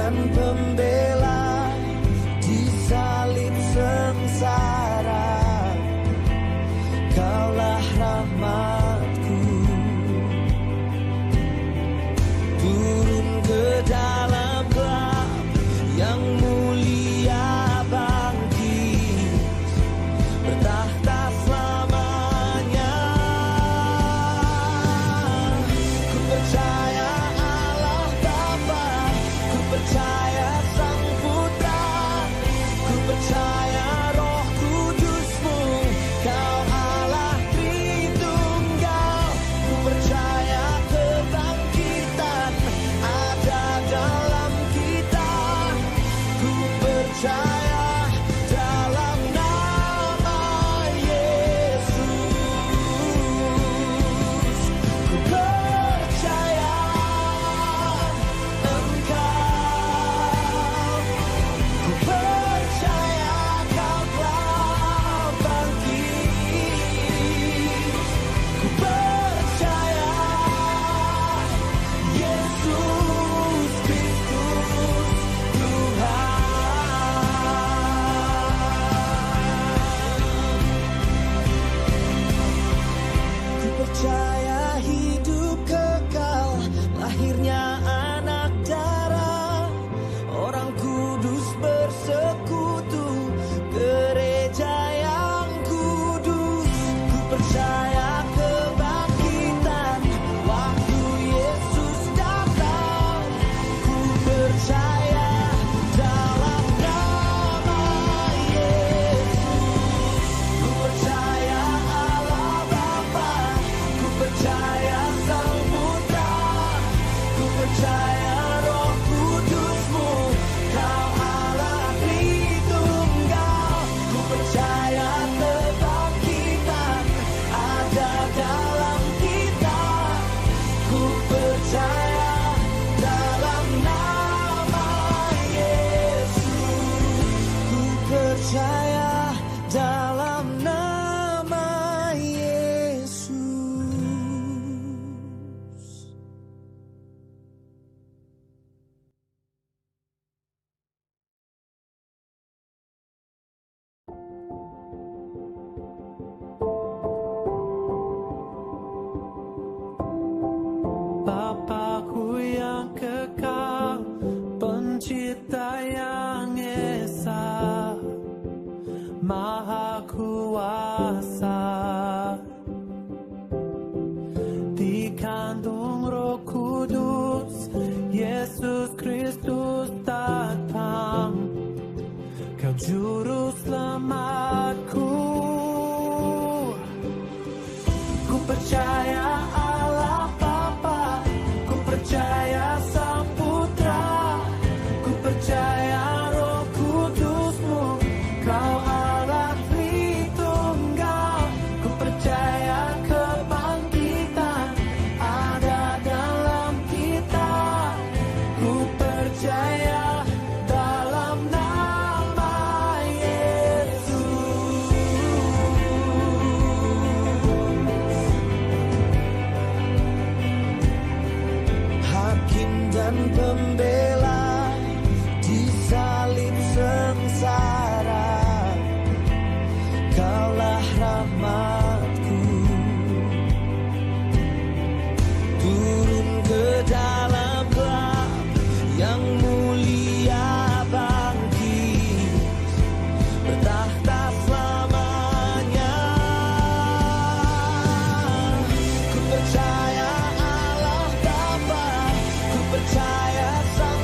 dan pembela di salib sengsara. Kaulah rahmatku, turun ke dalam gelap yang mulia, bangkit bertahta selamanya. Ku percaya Allah Bapa, ku percaya Sang Putra, ku percaya Roh Kudus-Mu, Kau Allah Tritunggal. Ku percaya kebangkitan ada dalam kita. Ku percaya dalam nama Yesus. Ku percaya Engkau, ku percaya Kau telah bangkit. Ku percaya Yesus Kristus Tuhan. Ku percaya hidup kekal, lahirnya anak darah, orang kudus bersekutu, gereja yang kudus. Ku percaya kebangkitan waktu Yesus datang. Ku percaya dalam nama Yesus. Ku percaya Allah Bapa, ku percaya Sang Putra, ku percaya Roh Kudus-Mu, Kau Allah Tritunggal. Ku percaya kebangkitan ada dalam kita. Ku percaya dalam nama Yesus. Ku percaya dalam nama Yesus. Bapakku yang kekal, pencipta yang esa, maha kuasa, dikandung Roh Kudus, Yesus Kristus datang, Kau juru selamatku. Ku percaya Allah Bapa, ku percaya Sang Putra, ku percaya Roh Kudus-Mu, Kau Allah Tritunggal. Ku percaya kebangkitan ada dalam kita. Ku percaya dalam nama Yesus. Hakim dan pembela di salib sengsara. Kaulah rahmatku, turun ke dalam gelap yang mulia, bangkit bertahta selamanya. Ku percaya Allah Bapa, ku percaya Sang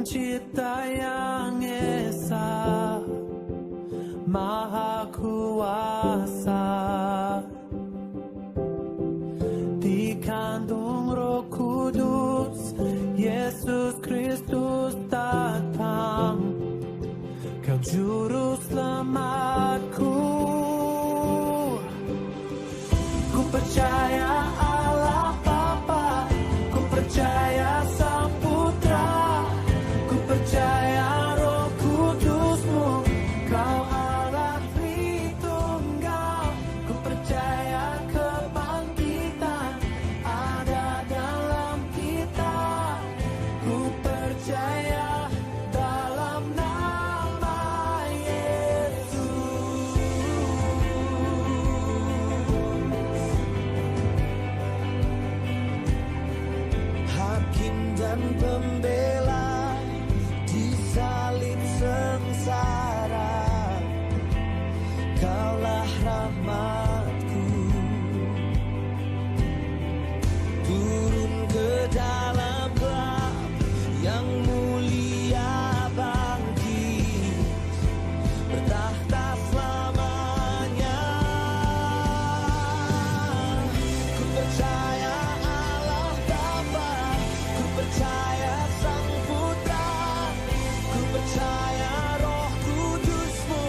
Pencipta yang esa, Maha Kuasa, dikandung Roh Kudus, Yesus Kristus datang, Kau Juru Selamatku. Ku percaya Allah Bapa, ku percaya Sang Putra, ku percaya Roh Kudus-Mu, Kau Allah Tritunggal. Ku percaya kebangkitan ada dalam kita, ku percaya dalam nama Yesus. Hakim dan pembela di salib sengsara, Kaulah rahmatku. Turun ke dalam bab yang mulia, bangkit, bertahta selamanya. Ku percaya Allah Bapa, ku percaya Sang Putra, ku percaya Roh Kudus-Mu,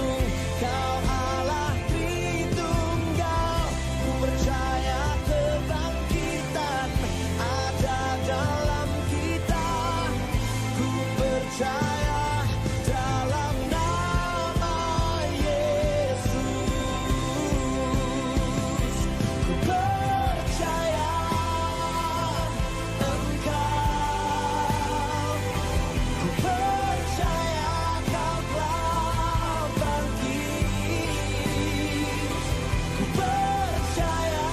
Kau Allah Tritunggal. Ku percaya kebangkitan ada dalam kita, ku percaya dalam nama Yesus. Ku percaya Engkau, ku percaya Kau telah bangkit, ku percaya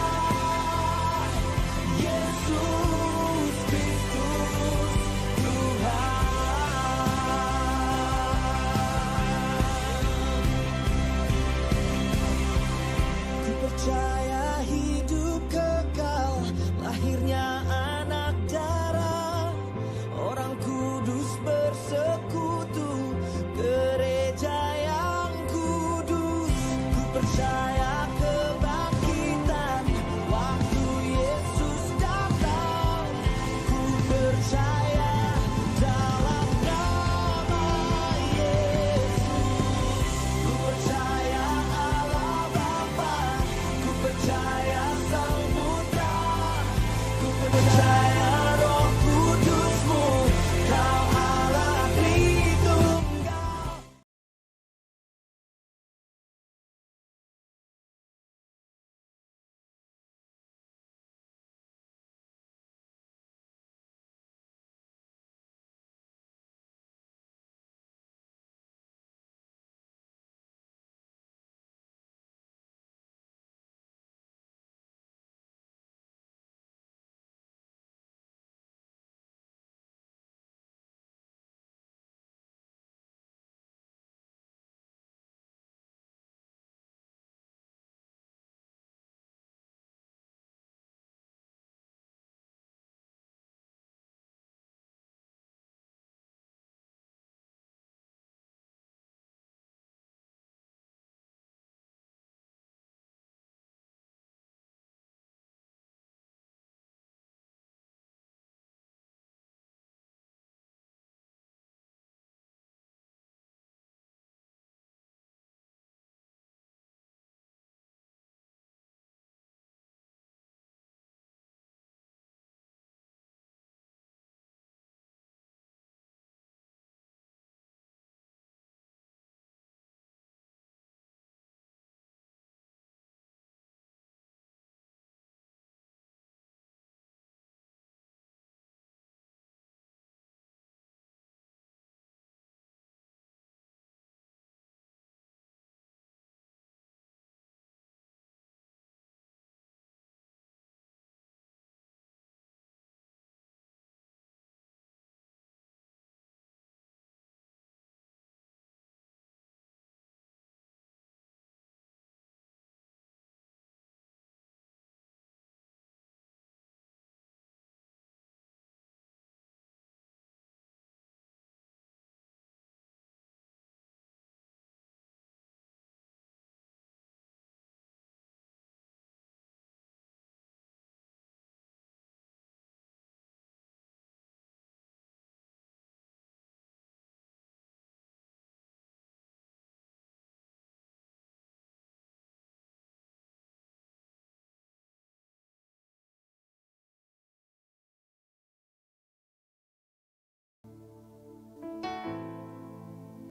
Yesus Kristus Tuhan.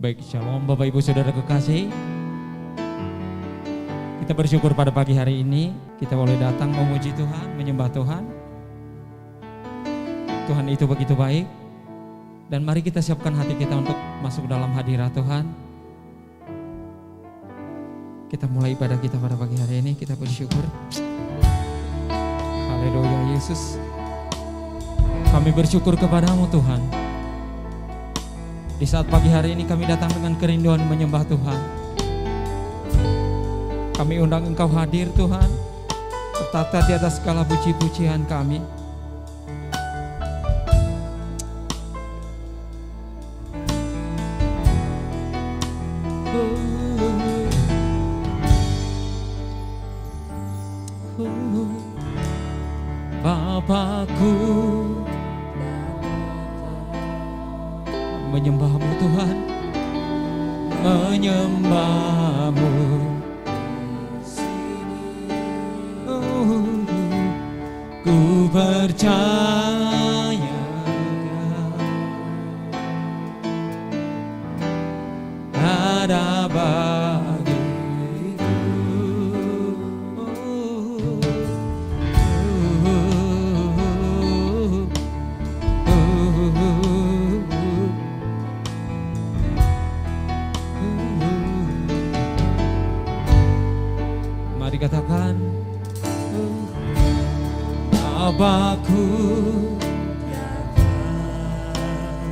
Baik, shalom Bapak Ibu Saudara kekasih. Kita bersyukur pada pagi hari ini kita boleh datang memuji Tuhan, menyembah Tuhan. Tuhan itu begitu baik. Dan mari kita siapkan hati kita untuk masuk dalam hadirat Tuhan. Kita mulai ibadah kita pada pagi hari ini, kita bersyukur. Haleluya Yesus. Kami bersyukur kepadamu Tuhan. Di saat pagi hari ini kami datang dengan kerinduan menyembah Tuhan. Kami undang Engkau hadir Tuhan, bertata di atas segala puji-pujian kami. Bapakku, menyembahmu Tuhan, menyembahmu. Ku percaya ada bagiku. Mari katakan, Bapakku.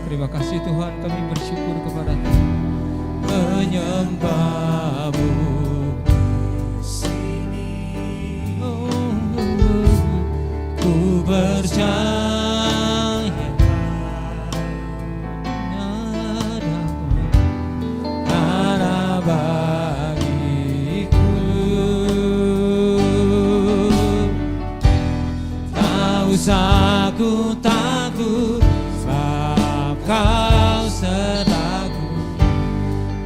Terima kasih Tuhan, kami bersyukur kepada Tuhan. Menyembahmu ku percaya ada bagiku. Tak usah ku takut, sebab Kau sertaku.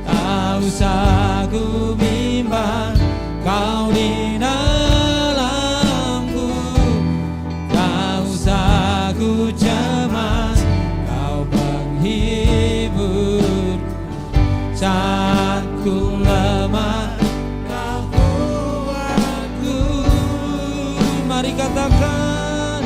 Tak usah ku bimbang, Kau di dalamku. Tak usah ku cemas, Kau penghibur. Saat ku lemah, Kau kuatku. Mari katakan,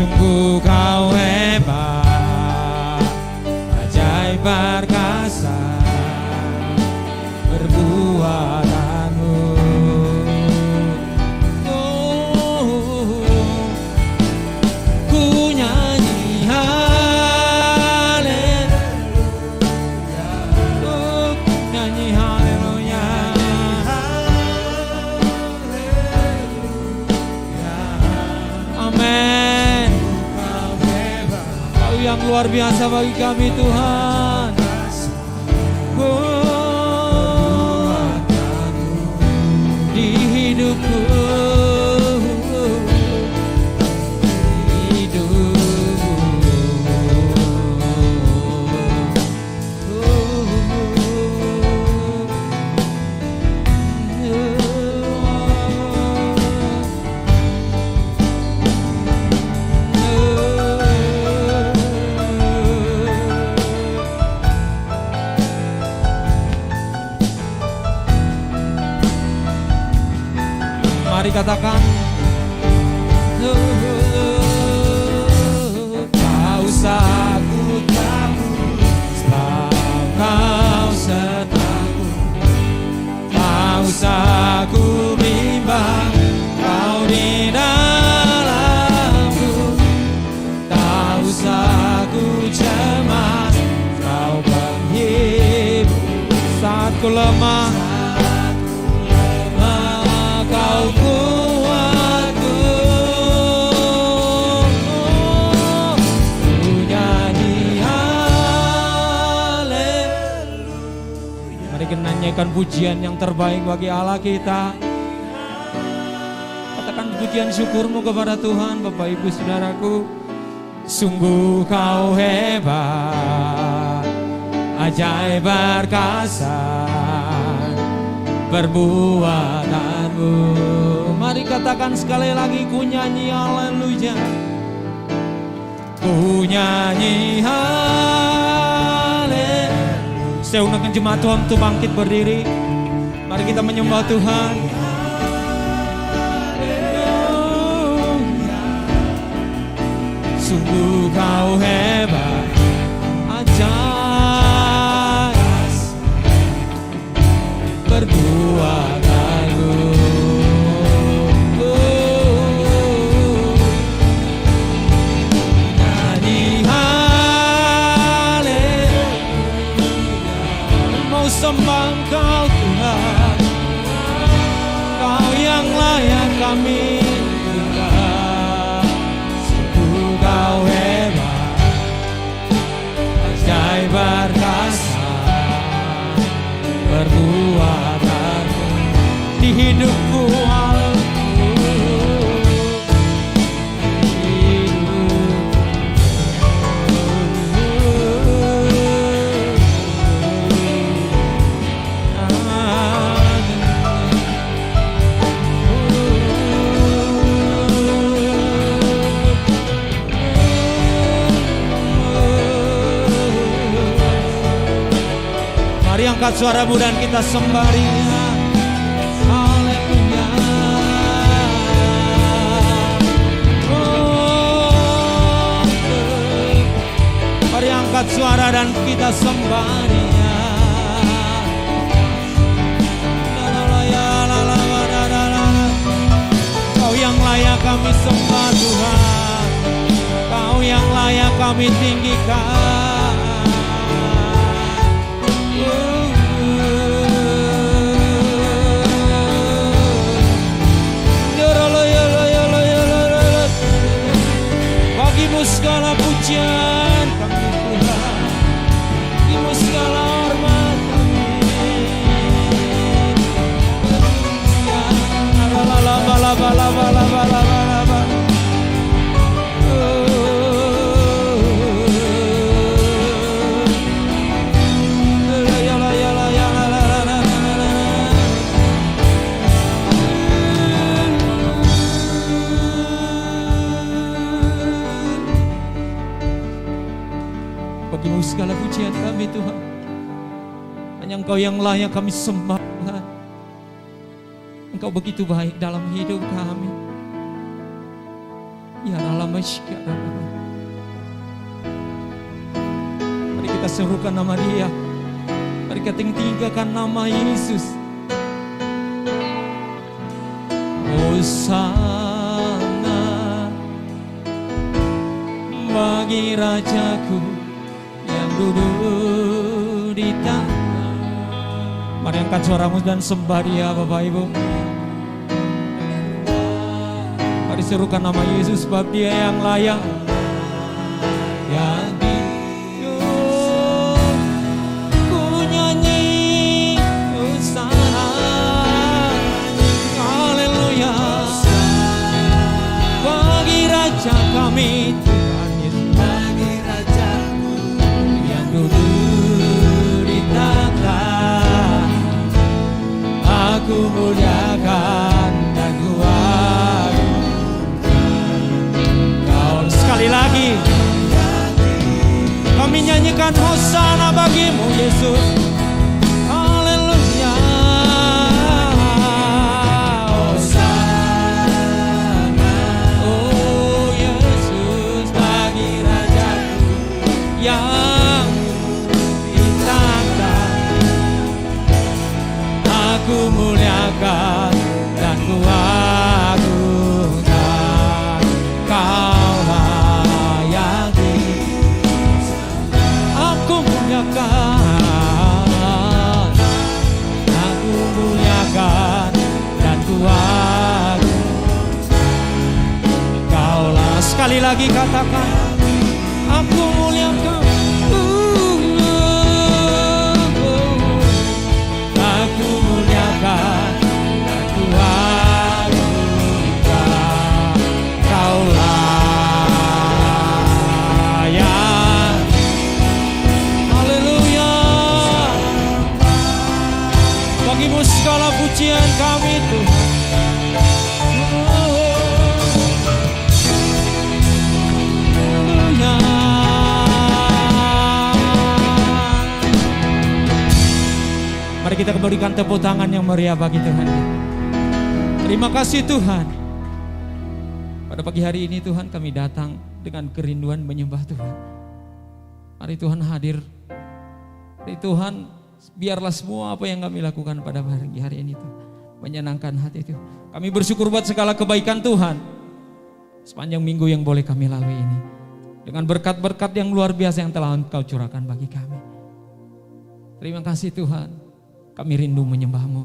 sungguh Kau hebat, ajaib perkasa perbuatanmu. Ku nyanyi haleluya, nyanyi haleluya. Amin. Yang luar biasa bagi kami Tuhan. Di hidupku, mari katakan, tak usah ku takut, sebab Kau sertaku. Tak usah ku bimbang, Kau di dalamku. Tak usah ku cemas, Kau penghibur. Saat ku lemah, Kau kuatku. Ku nyanyi haleluya. Mari kita nyanyikan pujian yang terbaik bagi Allah kita. Katakan pujian syukurmu kepada Tuhan, Bapak Ibu Saudaraku. Sungguh Kau hebat, ajaib perkasa perbuatanmu. Mari katakan sekali lagi, ku nyanyi haleluya. Ku nyanyi haleluya. Saya undangkan jemaat Tuhan untuk bangkit berdiri. Mari kita menyembah Tuhan. Sungguh kau hebat, ajaib perbuatanmu. Nyanyi haleluya, mau sembah Engkau Tuhan, Kau yang layak kami. Kau hebat, ajaib perkasa perbuatanmu di hidupku. Angkat suaramu dan kita sembah Dia. Haleluya. Oh, mari angkat suara dan kita sembah Dia. Kau yang layak kami sembah Tuhan, Kau yang layak kami tinggikan. Bagimu segala pujian kami Tuhan, bagimu segala hormat kami. Bagimu segala pujian kami Tuhan, hanya Engkau yang layak kami sembah Tuhan. Engkau begitu baik dalam hidup kami. Ya Allah, mari kita serukan nama Dia. Mari kita tinggikan nama Yesus. Hosana bagi Rajaku yang duduk di tanah. Mari angkat suaramu dan sembah Dia, Bapak Ibu. Mari serukan nama Yesus, sebab Dia yang layak, yang hidup. Ku nyanyi hosana, haleluya, bagi Raja kami Tuhan Yesus, bagi Rajaku yang duduk di takhta. Aku muliakan dan ku sekali lagi kami nyanyikan hosana bagimu Yesus. Haleluya. Hosana, oh Yesus, bagi Rajaku yang ditangkap. Aku muliakan dan ku agungkan Kau. Aku muliakan dan ku agungkan Kaulah. Sekali lagi katakan, aku muliakan, aku muliakan dan ku agungkan Kaulah. Ya haleluya. kita berikan tepuk tangan yang meriah bagi Tuhan. Terima kasih Tuhan. Pada pagi hari ini Tuhan kami datang dengan kerinduan menyembah Tuhan. Mari Tuhan hadir. Mari Tuhan, biarlah semua apa yang kami lakukan pada pagi hari ini Tuhan menyenangkan hati Tuhan. Kami bersyukur buat segala kebaikan Tuhan sepanjang minggu yang boleh kami lalui ini. Dengan berkat-berkat yang luar biasa yang telah Engkau curahkan bagi kami. Terima kasih Tuhan. Kami rindu menyembah-Mu.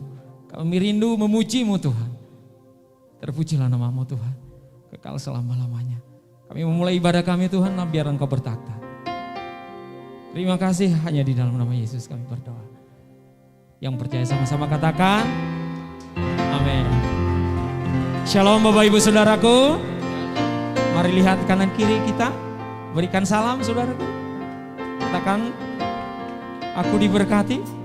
Kami rindu memuji-Mu Tuhan. Terpujilah nama-Mu Tuhan. Kekal selama-lamanya. Kami memulai ibadah kami Tuhan, biar Engkau bertakhta. Terima kasih, hanya di dalam nama Yesus kami berdoa. Yang percaya sama-sama katakan, amin. Shalom Bapak Ibu Saudaraku. Mari lihat kanan kiri kita. Berikan salam saudaraku. Katakan, aku diberkati.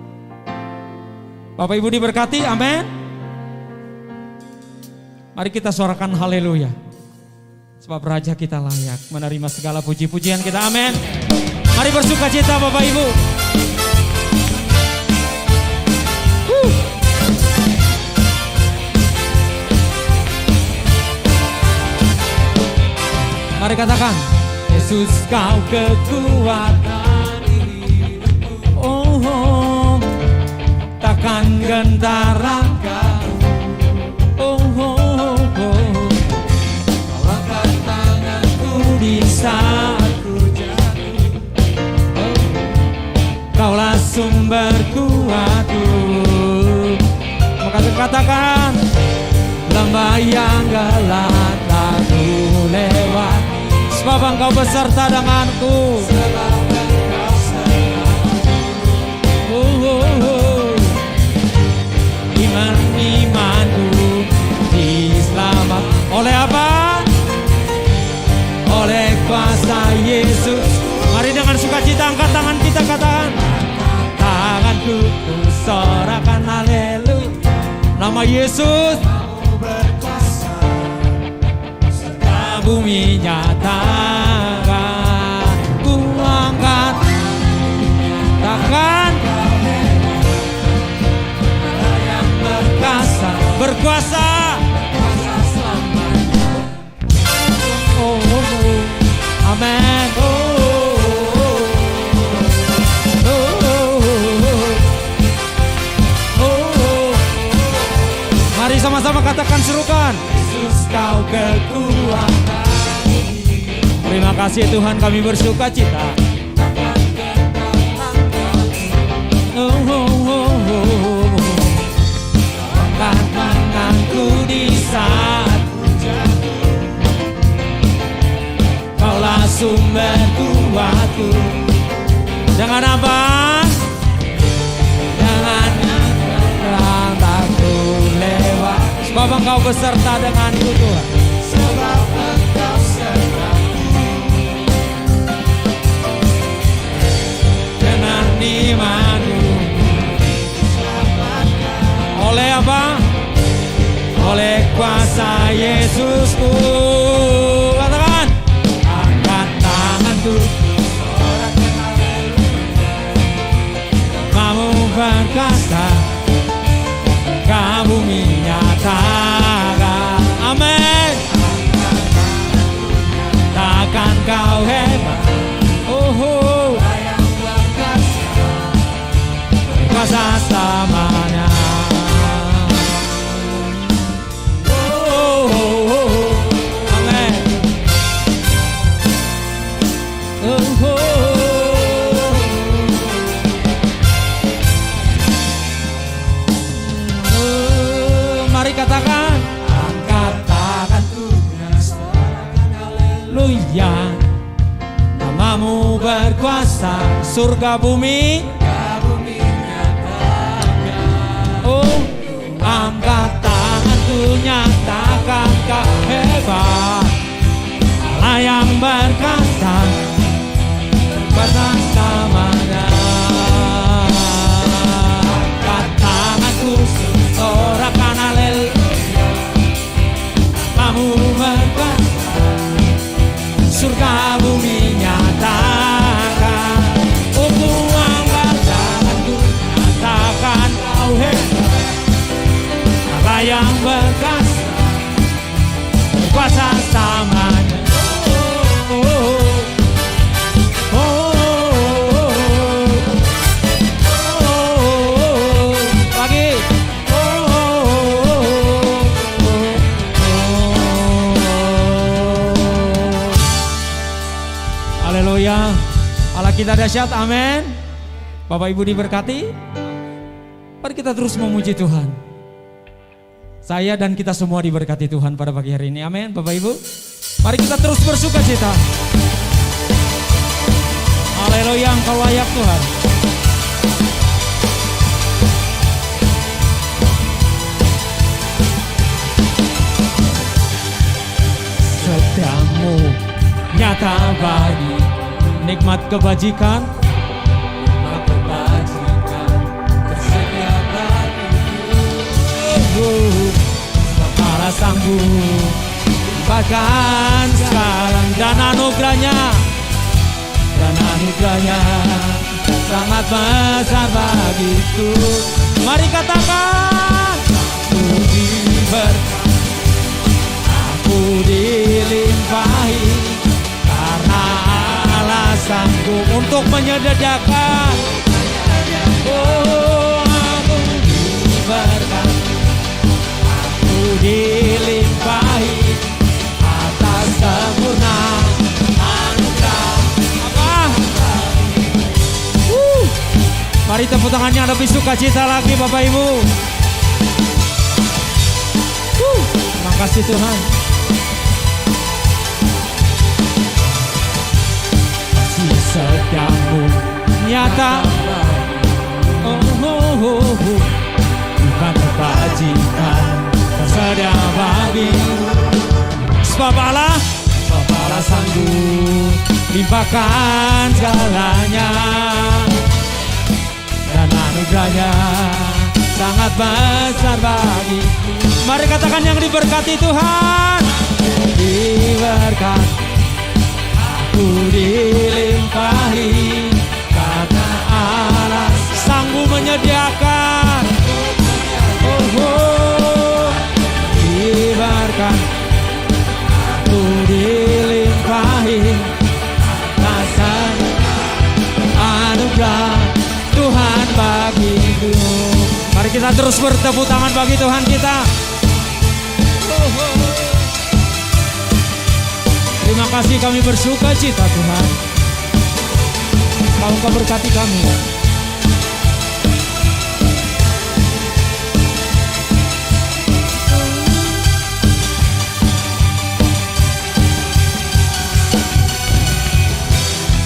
Bapak Ibu diberkati, amin. Mari kita suarakan haleluya. Sebab Raja kita layak menerima segala puji-pujian kita, amin. Mari bersuka cita Bapak Ibu. Mari katakan, Yesus kau kekuatan hidupku. Oh, takkan gentar langkah. Oh, kau angkat tanganku di saat ku jatuh. Kaulah sumber kuatku. Maka katakan, lembah yang gelap tak ku lewat. Sebab Engkau beserta denganku. Iman-imanku diselamat. Oleh apa? Oleh kuasa Yesus. Mari dengan sukacita angkat tangan kita, katakan, tanganku ku sorakan haleluya. Nama Yesus bumi nyatakan, ku angkat, takkan yang berkuasa, berkuasa. Oh, amin. Mari sama-sama katakan, serukan, Yesus kau kekuatan. Terima kasih Tuhan, kami bersuka cita. Angkat tanganku di saat jatuh. Kaulah sumber kuatku. Jangan apa? Jangan takku lewat. Sebab Engkau beserta denganku Tuhan. Sebab Engkau sertaku. Dengan imanmu. Oleh apa? Oleh kuasa Yesusku. Katakan, angkat tanganku. Kamu berkuasa. Kamu menyatakan, amin. Takkan kau hebat. Oh, kuasa selamanya. Amin. Mari katakan, angkat tanganku, haleluya. Namamu berkuasa, surga bumi. Angkat tanganku, nyatakan kau hebat. Allah yang berkuasa, berkuasa selamanya. Angkat tanganku, sorakan haleluya. Kamu berkuasa, surga bumi nyatakan. Oh, ku angkat tanganku, nyatakan kau kita dahsyat, amin. Bapak Ibu diberkati. Mari kita terus memuji Tuhan. Saya dan kita semua diberkati Tuhan pada pagi hari ini, amin. Bapak Ibu, mari kita terus bersuka cita. Haleluya, Engkau layak Tuhan. Setiamu nyata bagi nikmat kebajikan, tersedia bagiku. Kepala sanggup bahkan sekarang dan anugerahnya sangat besar bagiku. Mari katakan, aku dilimpahi karena Allah sanggup untuk menyediakan. Oh, aku diberkati, aku dilimpahi atas sempurna anugerah. Apa? Mari tepuk tangannya lebih sukacita lagi Bapak Ibu. Terima kasih Tuhan. Setiamu nyata, bukan kebajikan tersedia bagimu. Sebab Allah sanggup limpahkan segalanya, dan anugerahnya sangat besar bagiku. Mari katakan yang diberkati Tuhan. Diberkati, aku dilimpahi karena Allah sanggup menyediakan. Diberkati, aku dilimpahi atas anugerah Tuhan bagiku. Mari kita terus bertepuk tangan bagi Tuhan kita. Terima kasih, kami bersuka cita Tuhan. Kau berkati kami.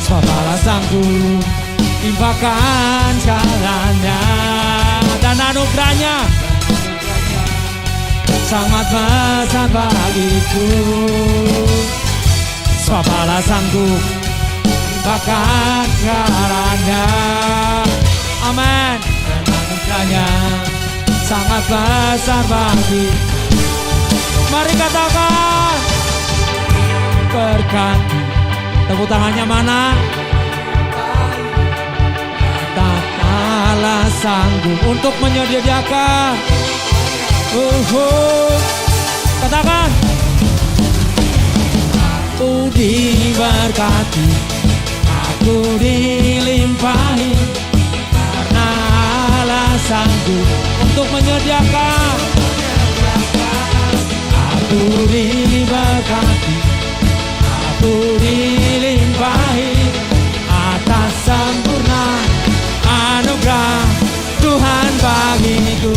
Sebab sanggup limpahkan segalanya, dan anugerahnya sangat besar bagiku. Sebab Allah sanggup limpahkan segalanya, amin. Dan anugerahnya sangat besar bagi. Mari katakan, berkati. Tepuk tangannya mana? Allah sanggup untuk menyediakan. Katakan, aku diberkati, aku dilimpahi karena Allah sanggup untuk menyediakan. Aku diberkati, aku dilimpahi atas sempurna anugerah Tuhan bagiku.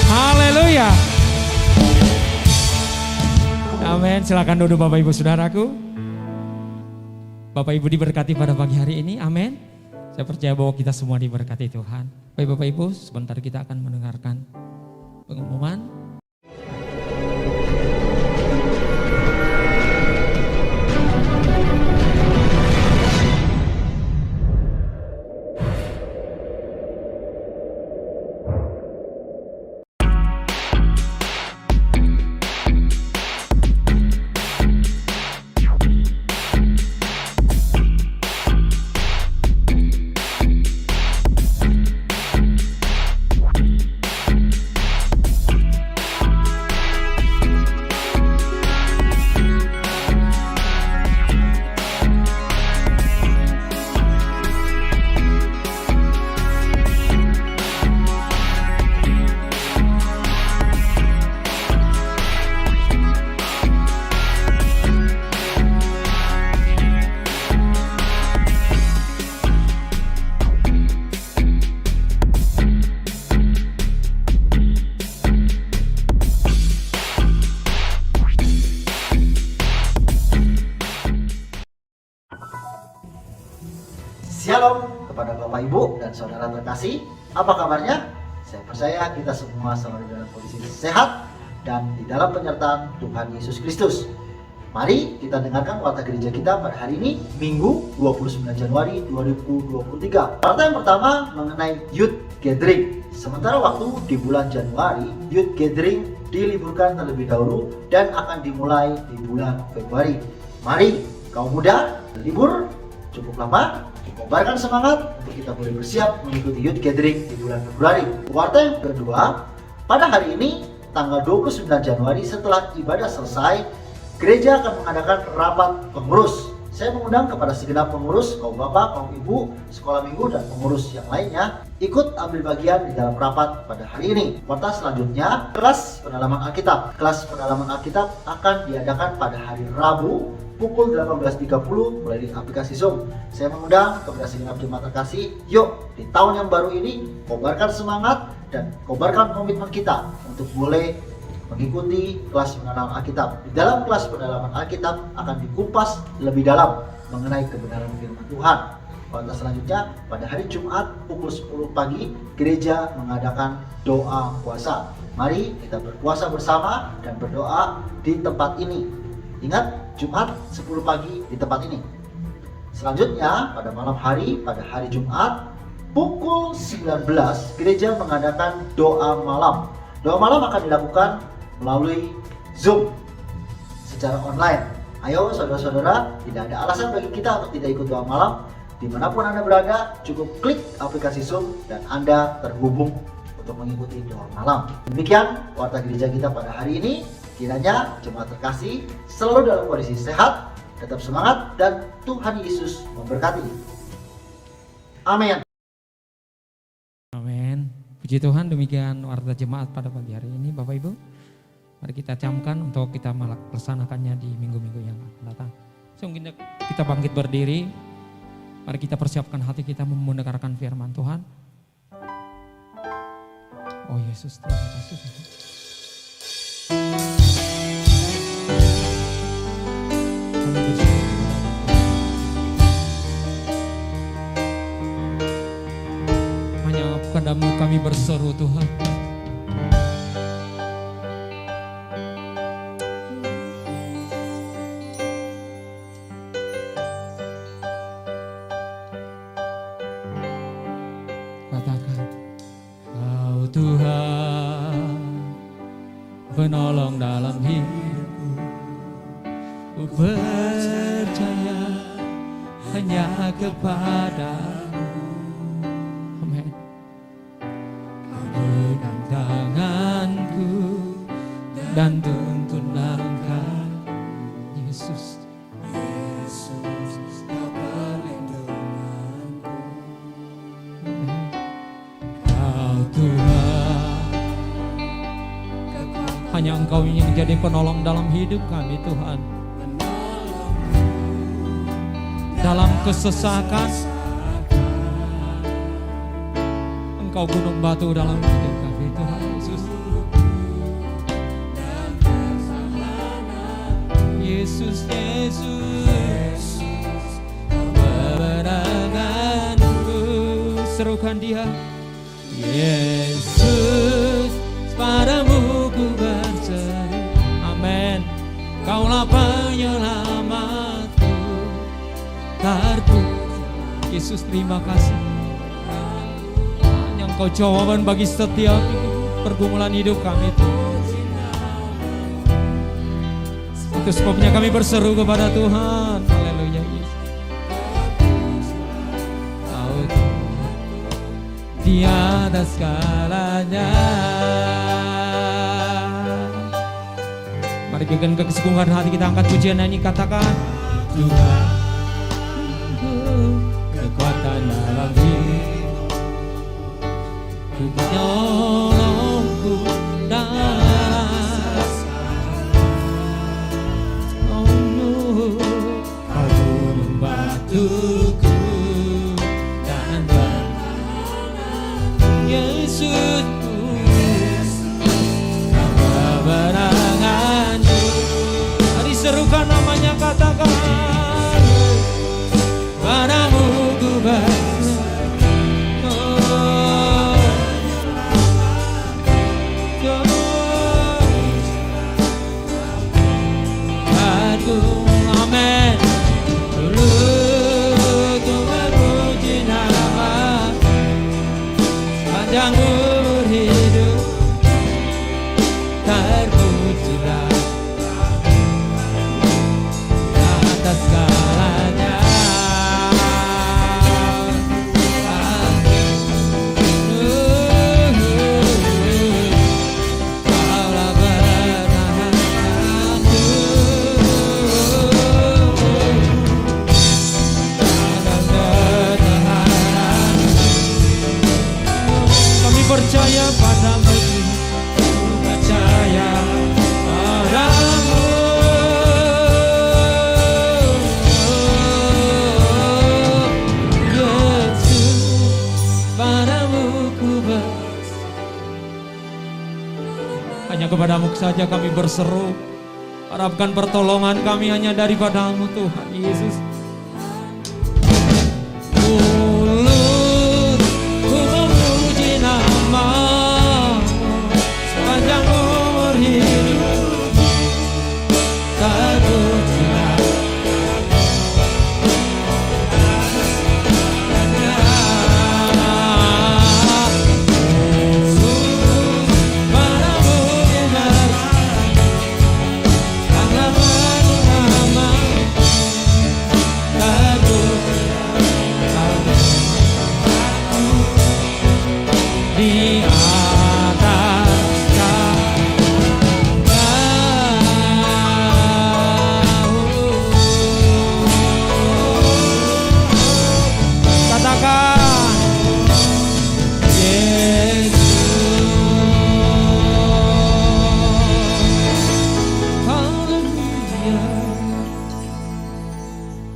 Haleluya. Amin. Silakan duduk Bapak Ibu Saudaraku. Bapak Ibu diberkati pada pagi hari ini. Amin. Saya percaya bahwa kita semua diberkati Tuhan. Baik Bapak Ibu, sebentar kita akan mendengarkan pengumuman. Bapak Ibu dan saudara terkasih, apa kabarnya? Saya percaya kita semua selalu dalam kondisi sehat dan di dalam penyertaan Tuhan Yesus Kristus. Mari kita dengarkan warta gereja kita pada hari ini, Minggu 29 Januari 2023. Warta yang pertama mengenai Youth Gathering. Sementara waktu di bulan Januari, Youth Gathering diliburkan terlebih dahulu dan akan dimulai di bulan Februari. Mari kaum muda, libur cukup lama, kobarkan semangat untuk kita boleh bersiap mengikuti Youth Gathering di bulan Februari. Warta yang kedua, pada hari ini tanggal 29 Januari setelah ibadah selesai, gereja akan mengadakan rapat pengurus. Saya mengundang kepada segenap pengurus, kaum bapak, kaum ibu, sekolah minggu, dan pengurus yang lainnya ikut ambil bagian di dalam rapat pada hari ini. Warta selanjutnya, kelas pendalaman Alkitab. Kelas pendalaman Alkitab akan diadakan pada hari Rabu pukul 18.30 melalui aplikasi Zoom. Saya mengundang kepada segenap jemaat terkasih, yuk di tahun yang baru ini kobarkan semangat dan kobarkan komitmen kita untuk boleh mengikuti kelas pendalaman Alkitab. Di dalam kelas pendalaman Alkitab akan dikupas lebih dalam mengenai kebenaran firman Tuhan. Pada selanjutnya, pada hari Jumat pukul 10 pagi, gereja mengadakan doa puasa. Mari kita berpuasa bersama dan berdoa di tempat ini. Ingat, Jumat 10 pagi di tempat ini. Selanjutnya, pada malam hari, pada hari Jumat pukul 19, gereja mengadakan doa malam. Doa malam akan dilakukan melalui Zoom secara online. Ayo saudara-saudara, tidak ada alasan bagi kita untuk tidak ikut doa malam. Dimanapun Anda berada, cukup klik aplikasi Zoom dan Anda terhubung untuk mengikuti doa malam. Demikian warta gereja kita pada hari ini. Kiranya jemaat terkasih selalu dalam kondisi sehat, tetap semangat, dan Tuhan Yesus memberkati. Amin. Amin. Puji Tuhan, demikian warta jemaat pada pagi hari ini, Bapak Ibu. Mari kita camkan untuk kita melaksanakannya di minggu-minggu yang akan datang. Mungkin kita bangkit berdiri. Mari kita persiapkan hati kita mendengarkan firman Tuhan. Oh Yesus, terima kasih Tuhan. Kami bersyukur. Hanya padamu kami berseru Tuhan. Penolong dalam hidupku, ku percaya hanya kepadamu. Amin. Pegang tanganku dan tuntun langkah, Yesus. Yesus, kau perlindunganku. Kau Tuhan, hanya Engkau yang menjadi penolong dalam hidup kami Tuhan. Dalam kesesakan, Engkau gunung batu dalam hidup kami Tuhan Yesus. Yesus, Yesus, kebenaranku, serukan Dia. Yesus, padamu ku berseru, amin. Kaulah penyelamatku, terpuji. Yesus, terima kasih. Hanya Engkau jawaban bagi setiap pergumulan hidup kami Tuhan. Itu sebabnya kami berseru kepada Tuhan. Haleluya Yesus. Kau Tuhan di atas segalanya. Mari dengan kesungguhan hati kita angkat pujian nyanyi, katakan Tuhan kekuatan dalam hidup, ku menolongku dalam oh, kau membatuku dan Yesus kebenaranku. Mari serukan namanya, katakan padamu ku berseru, sepanjang umur hidup. Terpujilah atas segalanya. Kaulah bertahan aku. Kami percaya padamu, percaya padamu. Yesus, padamu ku hanya kepadamu saja kami berseru. Harapkan pertolongan kami hanya daripadamu Tuhan Yesus. Mulut ku memuji nama-Mu sepanjang umur hidup. Terpujilah padamu benar, karena nama di atas katakan Yesus. Haleluya,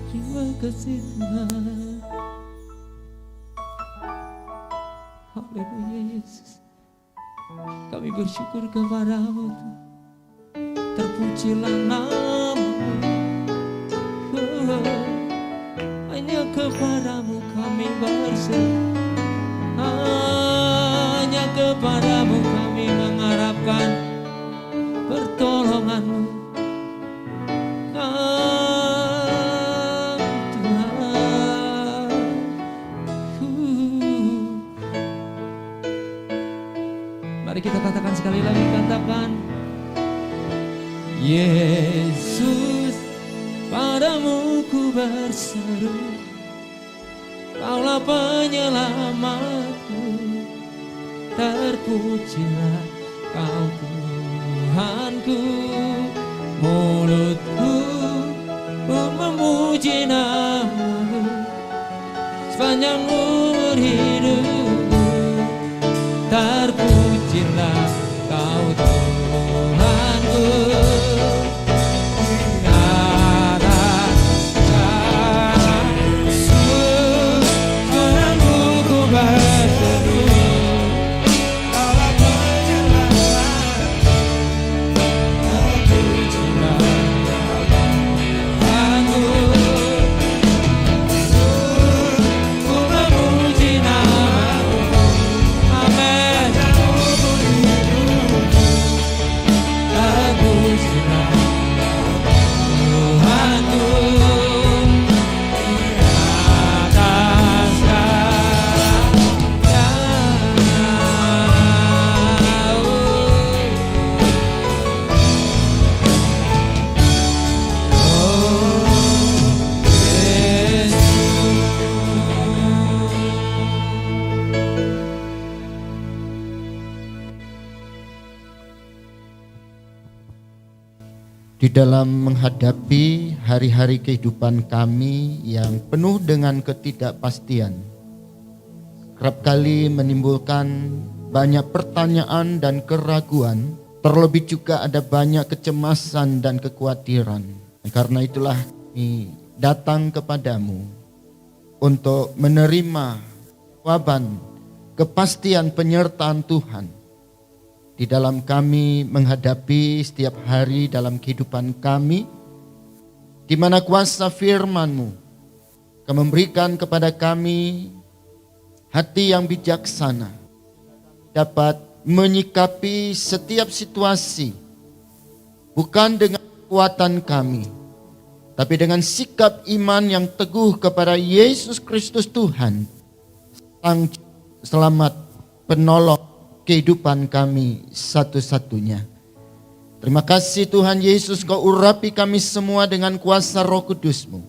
terima kasih Tuhan. Haleluya Yesus, kami bersyukur kepadamu Tuhan. Terpujilah nama-Mu. Hanya kepadamu kami berseru, hanya kepadamu kami mengharapkan pertolongan-Mu. Tuhan, mari kita katakan sekali lagi, katakan Yesus, padamu ku berseru, Kaulah penyelamatku. Terpujilah Kau Tuhanku, mulutku memuji nama-Mu sepanjang umur hidupku. Terpujilah Kau Tuhanku. Di dalam menghadapi hari-hari kehidupan kami yang penuh dengan ketidakpastian, kerap kali menimbulkan banyak pertanyaan dan keraguan, terlebih juga ada banyak kecemasan dan kekhawatiran. Karena itulah kami datang kepadamu untuk menerima jawaban, kepastian penyertaan Tuhan di dalam kami menghadapi setiap hari dalam kehidupan kami, di mana kuasa firman-Mu akan memberikan kepada kami hati yang bijaksana, dapat menyikapi setiap situasi, bukan dengan kekuatan kami, tapi dengan sikap iman yang teguh kepada Yesus Kristus Tuhan, Sang Selamat penolong kehidupan kami satu-satunya. Terima kasih Tuhan Yesus, Kau urapi kami semua dengan kuasa Roh Kudus-Mu.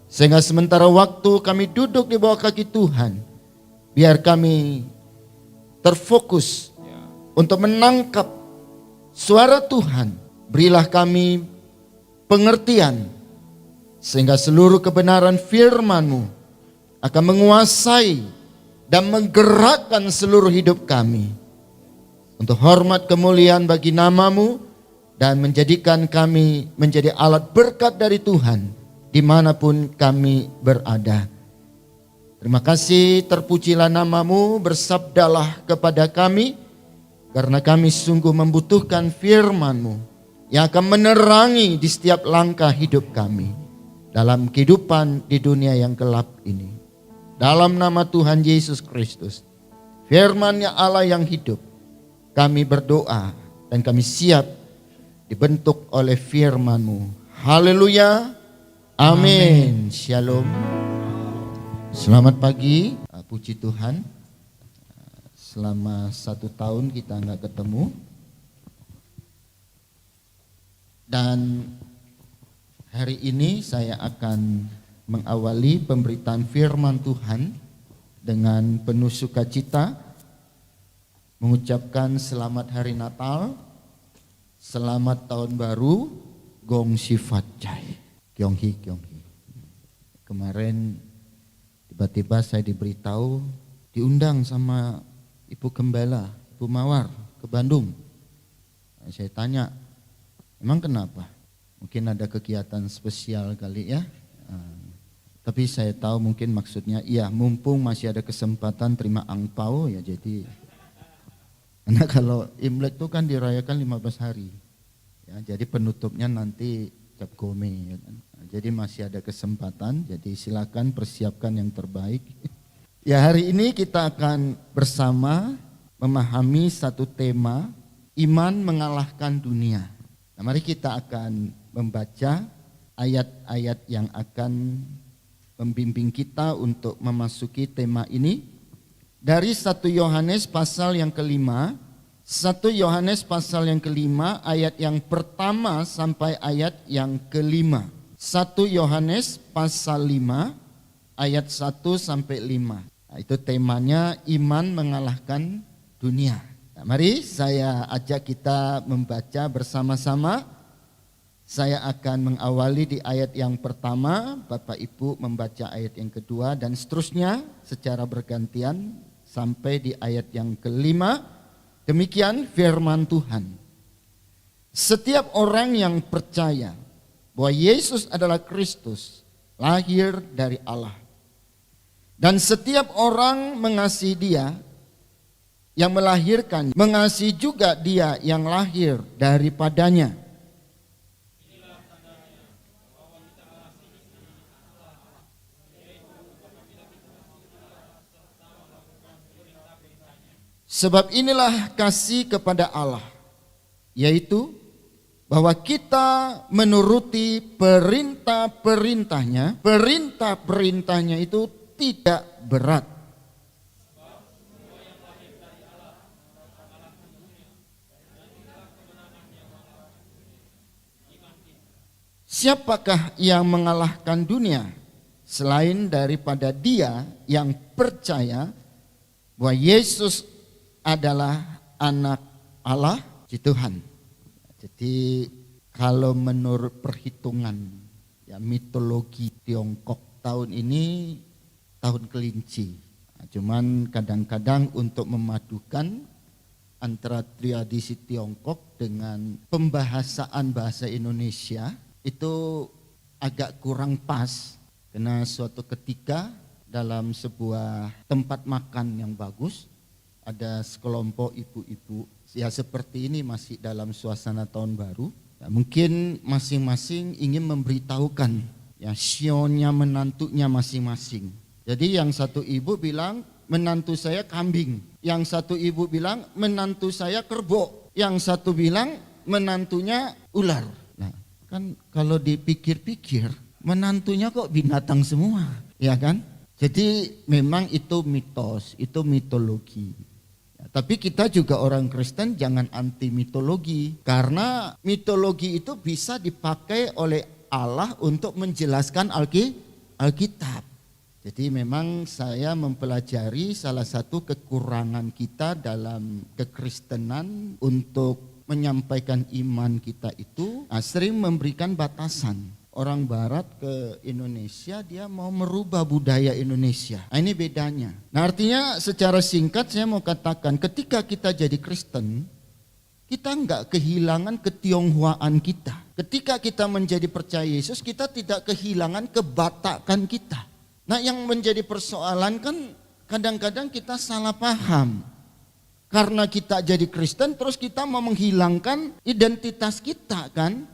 Sehingga sementara waktu kami duduk di bawah kaki Tuhan, biar kami terfokus untuk menangkap suara Tuhan. Berilah kami pengertian, sehingga seluruh kebenaran firman-Mu akan menguasai dan menggerakkan seluruh hidup kami. Untuk hormat kemuliaan bagi nama-Mu, dan menjadikan kami menjadi alat berkat dari Tuhan dimanapun kami berada. Terima kasih, terpujilah nama-Mu, bersabdalah kepada kami, karena kami sungguh membutuhkan firman-Mu yang akan menerangi di setiap langkah hidup kami dalam kehidupan di dunia yang gelap ini. Dalam nama Tuhan Yesus Kristus, firman-Nya Allah yang hidup, kami berdoa dan kami siap dibentuk oleh firman-Mu. Haleluya. Amin. Shalom. Selamat pagi. Puji Tuhan. Selama 1 tahun kita nggak ketemu. Dan hari ini saya akan mengawali pemberitaan firman Tuhan dengan penuh sukacita, mengucapkan selamat hari Natal, selamat tahun baru, Gong Sifat Jai. Kyonghi. Kemarin tiba-tiba saya diberitahu diundang sama Ibu Gembala, Ibu Mawar ke Bandung. Saya tanya, emang kenapa? Mungkin ada kegiatan spesial kali ya. Tapi saya tahu mungkin maksudnya, iya mumpung masih ada kesempatan terima angpau ya, jadi karena kalau Imlek itu kan dirayakan 15 hari. Ya, jadi penutupnya nanti Cap Gome. Ya kan? Jadi masih ada kesempatan, jadi silakan persiapkan yang terbaik. Ya, hari ini kita akan bersama memahami satu tema, iman mengalahkan dunia. Nah, mari kita akan membaca ayat-ayat yang akan membimbing kita untuk memasuki tema ini. Dari 1 Yohanes pasal yang kelima, 1 Yohanes pasal yang kelima ayat yang pertama sampai ayat yang kelima. 1 Yohanes pasal 5 ayat 1 sampai 5. Nah, itu temanya iman mengalahkan dunia. Nah, mari saya ajak kita membaca bersama-sama. Saya akan mengawali di ayat yang pertama, Bapak Ibu membaca ayat yang kedua dan seterusnya secara bergantian sampai di ayat yang kelima. Demikian firman Tuhan. Setiap orang yang percaya bahwa Yesus adalah Kristus, lahir dari Allah. Dan setiap orang mengasihi Dia yang melahirkan, mengasihi juga Dia yang lahir daripadanya. Sebab inilah kasih kepada Allah, yaitu bahwa kita menuruti perintah-perintahnya. Perintah-perintahnya itu tidak berat. Siapakah yang mengalahkan dunia selain daripada dia yang percaya bahwa Yesus adalah anak Allah, si Tuhan. Jadi kalau menurut perhitungan ya mitologi Tiongkok, tahun ini tahun kelinci. Nah, cuman kadang-kadang untuk memadukan antara tradisi Tiongkok dengan pembahasaan bahasa Indonesia itu agak kurang pas. Karena suatu ketika dalam sebuah tempat makan yang bagus, ada sekelompok ibu-ibu, ya seperti ini masih dalam suasana tahun baru. Ya, mungkin masing-masing ingin memberitahukan ya sionnya menantunya masing-masing. Jadi yang satu ibu bilang menantu saya kambing, yang satu ibu bilang menantu saya kerbau, yang satu bilang menantunya ular. Nah, kan kalau dipikir-pikir menantunya kok binatang semua, ya kan? Jadi memang itu mitos, itu mitologi. Tapi kita juga orang Kristen jangan anti mitologi, karena mitologi itu bisa dipakai oleh Allah untuk menjelaskan Alkitab. Jadi memang saya mempelajari salah satu kekurangan kita dalam kekristenan untuk menyampaikan iman kita itu sering memberikan batasan. Orang barat ke Indonesia, dia mau merubah budaya Indonesia. Nah, ini bedanya. Nah, artinya secara singkat saya mau katakan, ketika kita jadi Kristen, kita enggak kehilangan ketionghoaan kita. Ketika kita menjadi percaya Yesus, kita tidak kehilangan kebatakan kita. Nah, yang menjadi persoalan kan kadang-kadang kita salah paham. Karena kita jadi Kristen, terus kita mau menghilangkan identitas kita kan.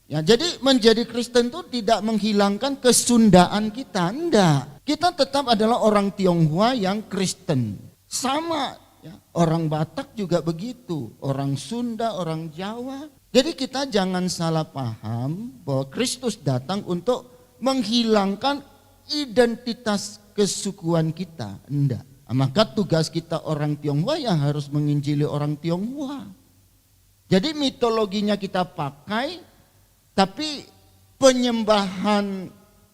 Ya, jadi menjadi Kristen itu tidak menghilangkan kesundaan kita, enggak. Kita tetap adalah orang Tionghoa yang Kristen. Sama, ya, orang Batak juga begitu, orang Sunda, orang Jawa. Jadi kita jangan salah paham bahwa Kristus datang untuk menghilangkan identitas kesukuan kita, enggak. Maka tugas kita orang Tionghoa yang harus menginjili orang Tionghoa. Jadi mitologinya kita pakai, tapi penyembahan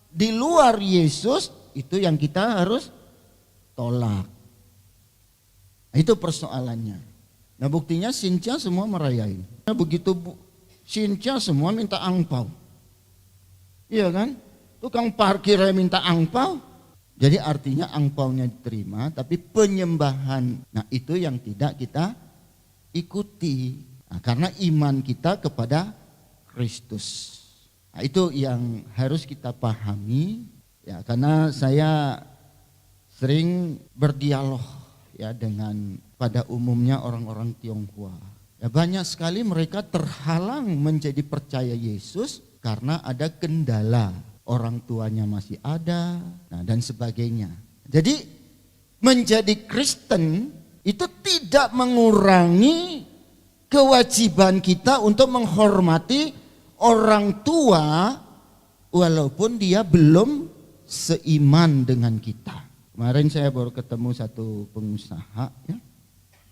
di luar Yesus itu yang kita harus tolak. Nah, itu persoalannya. Nah, buktinya Sintia semua merayai. Nah, begitu Sintia semua minta angpau. Iya kan? Tukang parkirnya minta angpau. Jadi artinya angpaunya diterima, tapi penyembahan, nah itu yang tidak kita ikuti. Nah, karena iman kita kepada Kristus. Nah, itu yang harus kita pahami, ya, karena saya sering berdialog ya dengan pada umumnya orang-orang Tionghoa. Ya, banyak sekali mereka terhalang menjadi percaya Yesus karena ada kendala, orang tuanya masih ada, nah, dan sebagainya. Jadi menjadi Kristen itu tidak mengurangi kewajiban kita untuk menghormati orang tua walaupun dia belum seiman dengan kita. Kemarin saya baru ketemu satu pengusaha, ya.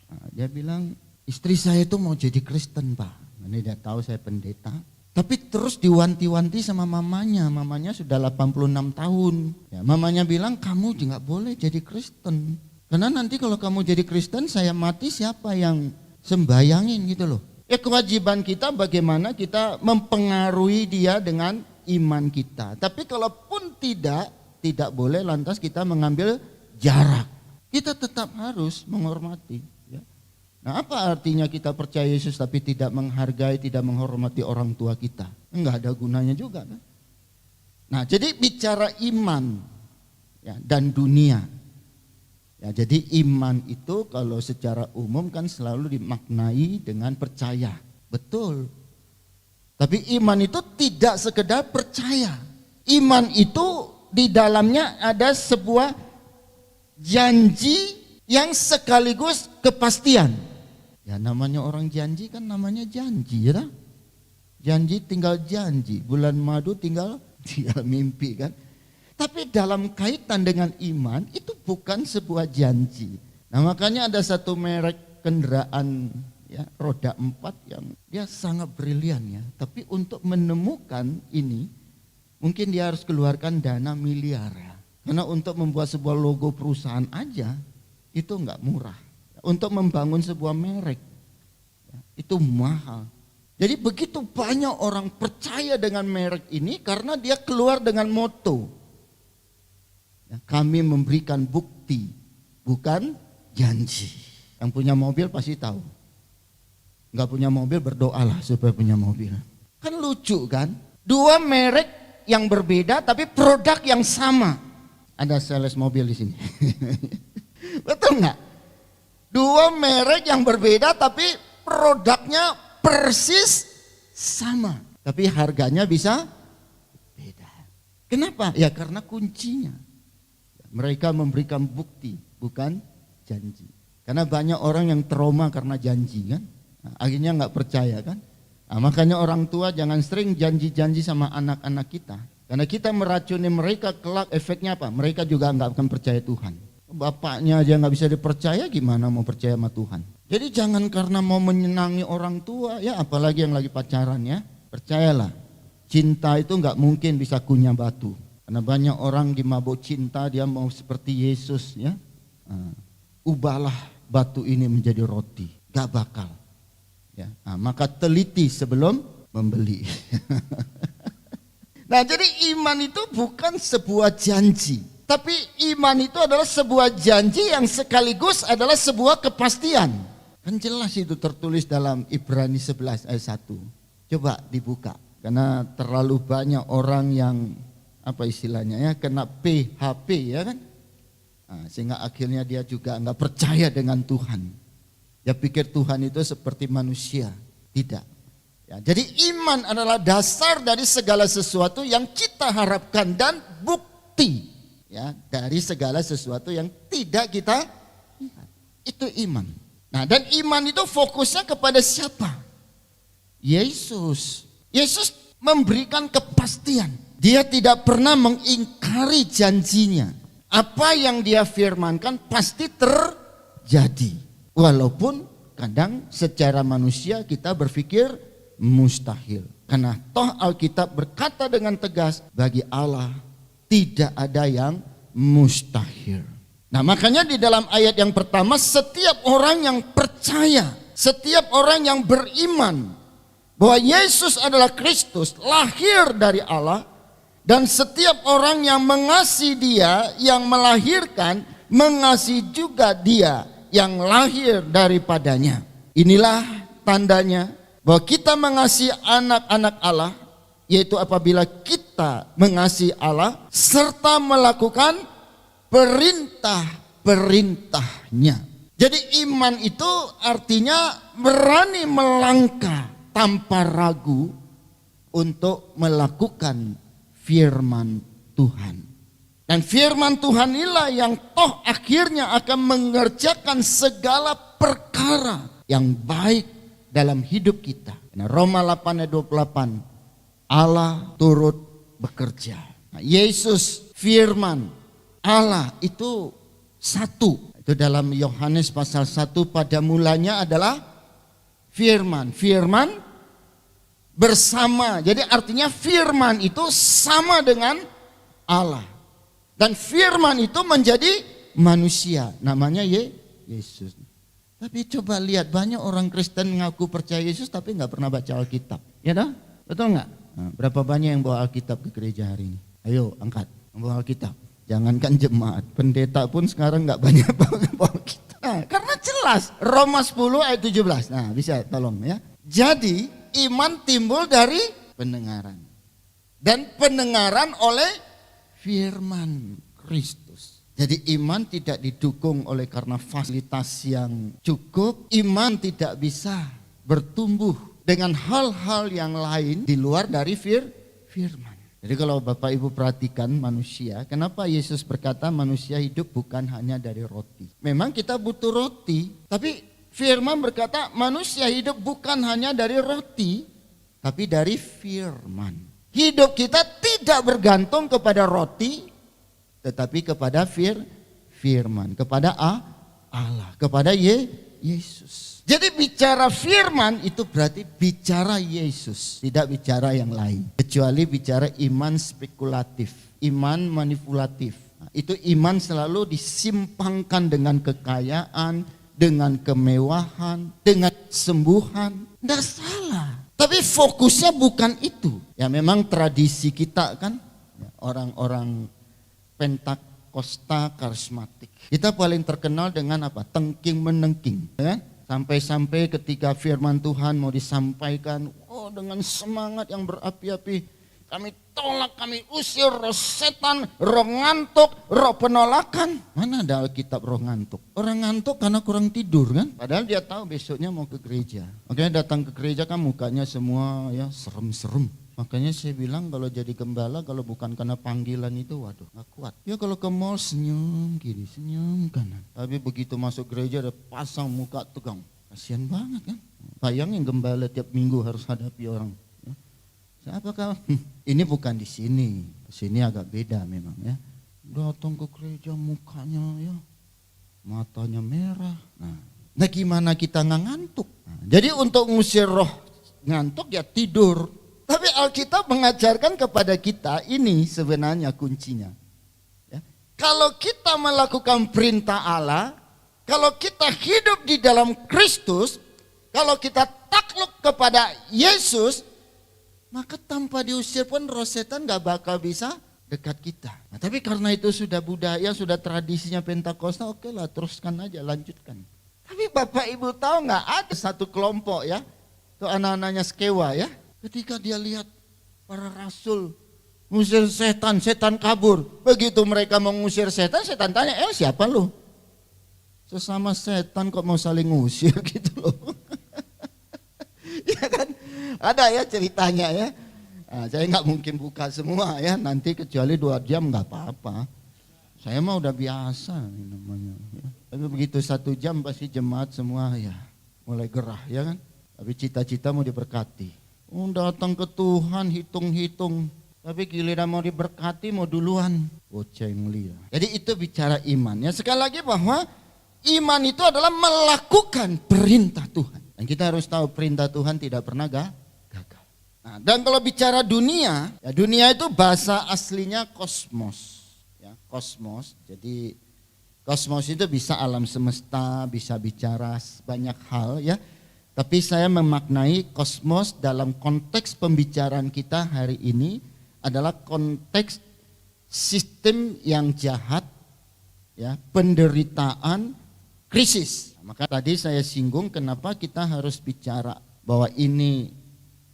Nah, dia bilang istri saya itu mau jadi Kristen, Pak. Ini dia tahu saya pendeta. Tapi terus diwanti-wanti sama mamanya. Mamanya sudah 86 tahun. Ya, mamanya bilang kamu juga boleh jadi Kristen. Karena nanti kalau kamu jadi Kristen saya mati siapa yang sembayangin gitu loh. Ya, kewajiban kita bagaimana kita mempengaruhi dia dengan iman kita. Tapi kalaupun tidak boleh lantas kita mengambil jarak. Kita tetap harus menghormati. Ya. Nah, apa artinya kita percaya Yesus tapi tidak menghargai, tidak menghormati orang tua kita? Enggak ada gunanya juga kan. Nah, jadi bicara iman, ya, dan dunia. Ya, jadi iman itu kalau secara umum kan selalu dimaknai dengan percaya. Betul. Tapi iman itu tidak sekedar percaya. Iman itu di dalamnya ada sebuah janji yang sekaligus kepastian. Ya, namanya orang janji kan namanya janji, ya. Janji tinggal janji, bulan madu tinggal mimpi kan. Tapi dalam kaitan dengan iman itu bukan sebuah janji. Nah, makanya ada satu merek kendaraan, ya, roda 4 yang dia sangat brilian, ya. Tapi untuk menemukan ini mungkin dia harus keluarkan dana miliar, ya. Karena untuk membuat sebuah logo perusahaan aja itu enggak murah. Untuk membangun sebuah merek, ya, itu mahal. Jadi begitu banyak orang percaya dengan merek ini karena dia keluar dengan moto. Kami memberikan bukti, bukan janji. Yang punya mobil pasti tahu. Enggak punya mobil berdoalah supaya punya mobil. Kan lucu kan? Dua merek yang berbeda tapi produk yang sama. Ada sales mobil di sini. Betul enggak? Dua merek yang berbeda tapi produknya persis sama. Tapi harganya bisa beda. Kenapa? Ya karena kuncinya. Mereka memberikan bukti, bukan janji. Karena banyak orang yang trauma karena janji kan. Nah, akhirnya nggak percaya kan. Nah, makanya orang tua jangan sering janji-janji sama anak-anak kita. Karena kita meracuni mereka, kelak efeknya apa? Mereka juga nggak akan percaya Tuhan. Bapaknya aja nggak bisa dipercaya, gimana mau percaya sama Tuhan? Jadi jangan karena mau menyenangi orang tua, ya apalagi yang lagi pacaran ya. Percayalah, cinta itu nggak mungkin bisa kunyah batu. Karena banyak orang dimabuk cinta, dia mau seperti Yesus ya. Ubahlah batu ini menjadi roti, gak bakal. Ya, maka teliti sebelum membeli. Nah, jadi iman itu bukan sebuah janji, tapi iman itu adalah sebuah janji yang sekaligus adalah sebuah kepastian. Kan jelas itu tertulis dalam Ibrani 11 ayat 1. Coba dibuka, karena terlalu banyak orang yang apa istilahnya ya, kena PHP ya kan. Sehingga akhirnya dia juga nggak percaya dengan Tuhan. Dia pikir Tuhan itu seperti manusia. Tidak. Ya, jadi iman adalah dasar dari segala sesuatu yang kita harapkan dan bukti ya dari segala sesuatu yang tidak kita lihat. Itu iman. Nah, dan iman itu fokusnya kepada siapa? Yesus. Yesus memberikan kepastian. Dia tidak pernah mengingkari janjinya. Apa yang dia firmankan pasti terjadi. Walaupun kadang secara manusia kita berpikir mustahil. Karena toh Alkitab berkata dengan tegas, bagi Allah tidak ada yang mustahil. Nah, makanya di dalam ayat yang pertama, setiap orang yang percaya, setiap orang yang beriman bahwa Yesus adalah Kristus, lahir dari Allah, dan setiap orang yang mengasihi Dia yang melahirkan, mengasihi juga Dia yang lahir daripadanya. Inilah tandanya bahwa kita mengasihi anak-anak Allah, yaitu apabila kita mengasihi Allah serta melakukan perintah-perintahnya. Jadi iman itu artinya berani melangkah tanpa ragu untuk melakukan firman Tuhan. Dan firman Tuhan inilah yang toh akhirnya akan mengerjakan segala perkara yang baik dalam hidup kita. Nah, Roma 8 ayat 28, Allah turut bekerja. Nah, Yesus firman Allah itu satu. Itu dalam Yohanes pasal 1, pada mulanya adalah firman. Firman bersama. Jadi artinya firman itu sama dengan Allah. Dan firman itu menjadi manusia. Namanya Yesus. Tapi coba lihat, banyak orang Kristen mengaku percaya Yesus tapi nggak pernah baca Alkitab. Ya dah? Betul nggak? Nah, berapa banyak yang bawa Alkitab ke gereja hari ini? Ayo angkat, bawa Alkitab. Jangankan jemaat, pendeta pun sekarang nggak banyak bawa Alkitab. Nah, karena jelas Roma 10 ayat 17. Nah, bisa tolong ya. Jadi iman timbul dari pendengaran. Dan pendengaran oleh firman Kristus. Jadi iman tidak didukung oleh karena fasilitas yang cukup. Iman tidak bisa bertumbuh dengan hal-hal yang lain di luar dari firman. Jadi kalau Bapak Ibu perhatikan manusia, kenapa Yesus berkata manusia hidup bukan hanya dari roti. Memang kita butuh roti, tapi firman berkata manusia hidup bukan hanya dari roti, tapi dari firman. Hidup kita tidak bergantung kepada roti, tetapi kepada firman, kepada Allah, kepada Yesus. Jadi bicara firman itu berarti bicara Yesus, tidak bicara yang lain. Kecuali bicara iman spekulatif, iman manipulatif. Nah, itu iman selalu disimpangkan dengan kekayaan, dengan kemewahan, dengan kesembuhan. Tidak salah. Tapi fokusnya bukan itu. Ya memang tradisi kita kan, orang-orang Pentakosta karismatik. Kita paling terkenal dengan apa? Tengking menengking, ya? Sampai-sampai ketika firman Tuhan mau disampaikan, dengan semangat yang berapi-api, kami tolak, kami usir roh setan, roh ngantuk, roh penolakan. Mana ada Alkitab roh ngantuk? Orang ngantuk karena kurang tidur kan? Padahal dia tahu besoknya mau ke gereja. Makanya datang ke gereja kan mukanya semua ya serem-serem. Makanya saya bilang kalau jadi gembala, kalau bukan karena panggilan itu, waduh gak kuat. Ya kalau ke mall senyum kiri, senyum kanan. Tapi begitu masuk gereja ada pasang muka tegang. Kasian banget kan. Bayangin gembala tiap minggu harus hadapi orang. Apakah ini bukan di sini. Di sini agak beda memang ya. Datang ke gereja mukanya ya matanya merah. Nah gimana kita nggak ngantuk? Jadi untuk ngusir roh ngantuk ya tidur. Tapi Alkitab mengajarkan kepada kita ini sebenarnya kuncinya. Ya. Kalau kita melakukan perintah Allah, kalau kita hidup di dalam Kristus, kalau kita takluk kepada Yesus, maka tanpa diusir pun roh setan gak bakal bisa dekat kita. Nah, tapi karena itu sudah budaya, sudah tradisinya Pentakosta, oke lah teruskan aja, lanjutkan. Tapi Bapak Ibu tahu gak ada satu kelompok ya, itu anak-anaknya Skewa ya, ketika dia lihat para rasul ngusir setan, setan kabur. Begitu mereka mengusir setan, setan tanya, siapa lu? Sesama setan kok mau saling ngusir gitu loh. Ya kan? Ada ya ceritanya ya. Nah, saya nggak mungkin buka semua ya, nanti kecuali 2 jam nggak apa-apa. Saya mah udah biasa namanya. Ya. Tapi begitu 1 jam pasti jemaat semua ya mulai gerah ya kan. Tapi cita-cita mau diberkati. Datang ke Tuhan hitung-hitung. Tapi giliran mau diberkati mau duluan. Boceng lia. Jadi itu bicara iman. Ya sekali lagi bahwa iman itu adalah melakukan perintah Tuhan. Dan kita harus tahu perintah Tuhan tidak pernah gagal. Nah, dan kalau bicara dunia, ya dunia itu bahasa aslinya kosmos. Ya, kosmos. Jadi kosmos itu bisa alam semesta, bisa bicara banyak hal ya. Tapi saya memaknai kosmos dalam konteks pembicaraan kita hari ini adalah konteks sistem yang jahat, ya, penderitaan, krisis. Maka tadi saya singgung kenapa kita harus bicara bahwa ini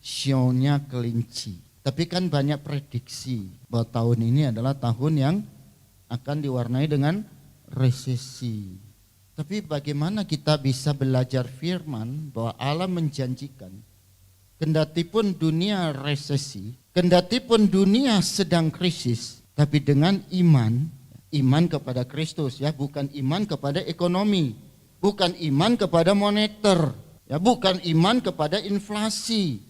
sionya kelinci. Tapi kan banyak prediksi bahwa tahun ini adalah tahun yang akan diwarnai dengan resesi. Tapi bagaimana kita bisa belajar firman bahwa Allah menjanjikan kendatipun dunia resesi, kendatipun dunia sedang krisis, tapi dengan iman kepada Kristus ya, bukan iman kepada ekonomi, bukan iman kepada moneter, ya, bukan iman kepada inflasi,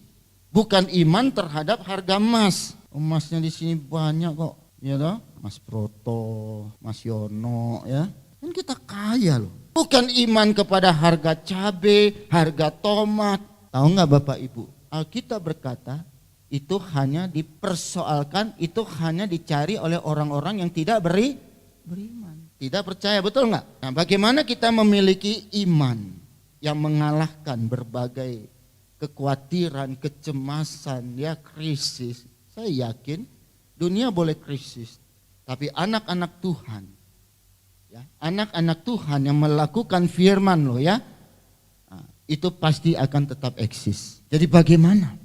bukan iman terhadap harga emas. Emasnya di sini banyak kok, ya toh? Mas Proto, Mas Yono, ya. Kan kita kaya loh. Bukan iman kepada harga cabai, harga tomat. Tahu nggak Bapak Ibu? Alkitab berkata itu hanya dipersoalkan, itu hanya dicari oleh orang-orang yang tidak beriman, tidak percaya, betul nggak? Nah, bagaimana kita memiliki iman yang mengalahkan berbagai kekhawatiran, kecemasan, ya krisis? Saya yakin dunia boleh krisis, tapi anak-anak Tuhan, ya, anak-anak Tuhan yang melakukan firman loh ya, nah, itu pasti akan tetap eksis. Jadi bagaimana?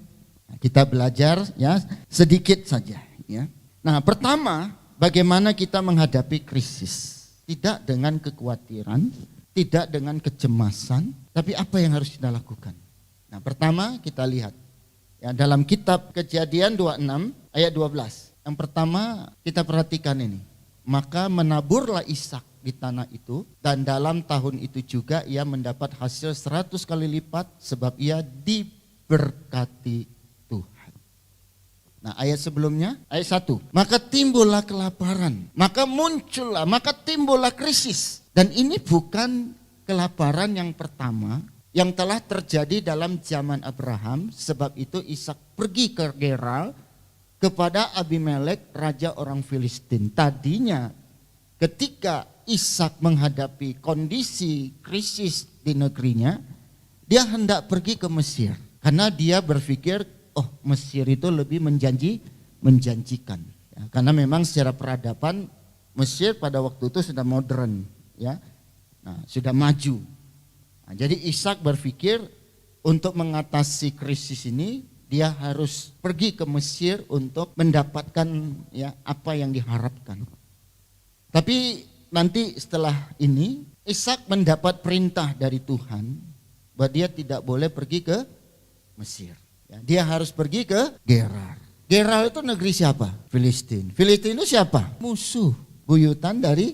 Nah, kita belajar ya sedikit saja ya. Nah, pertama, bagaimana kita menghadapi krisis? Tidak dengan kekhawatiran, tidak dengan kecemasan, tapi apa yang harus kita lakukan? Nah, pertama kita lihat ya dalam kitab Kejadian 26 ayat 12. Yang pertama kita perhatikan ini. Maka menaburlah Ishak di tanah itu, dan dalam tahun itu juga ia mendapat hasil 100 kali lipat sebab ia diberkati Tuhan. Nah, ayat sebelumnya, ayat 1. Maka timbullah kelaparan, maka timbullah krisis. Dan ini bukan kelaparan yang pertama yang telah terjadi dalam zaman Abraham. Sebab itu Ishak pergi ke Gerar kepada Abimelek, raja orang Filistin. Tadinya ketika Ishak menghadapi kondisi krisis di negerinya, dia hendak pergi ke Mesir. Karena dia berpikir, oh Mesir itu lebih menjanjikan. Ya, karena memang secara peradaban Mesir pada waktu itu sudah modern, ya, nah, sudah maju. Nah, jadi Ishak berpikir untuk mengatasi krisis ini, dia harus pergi ke Mesir untuk mendapatkan ya apa yang diharapkan. Tapi nanti setelah ini Ishak mendapat perintah dari Tuhan bahwa dia tidak boleh pergi ke Mesir. Ya, dia harus pergi ke Gerar. Gerar itu negeri siapa? Filistin. Filistin itu siapa? Musuh buyutan dari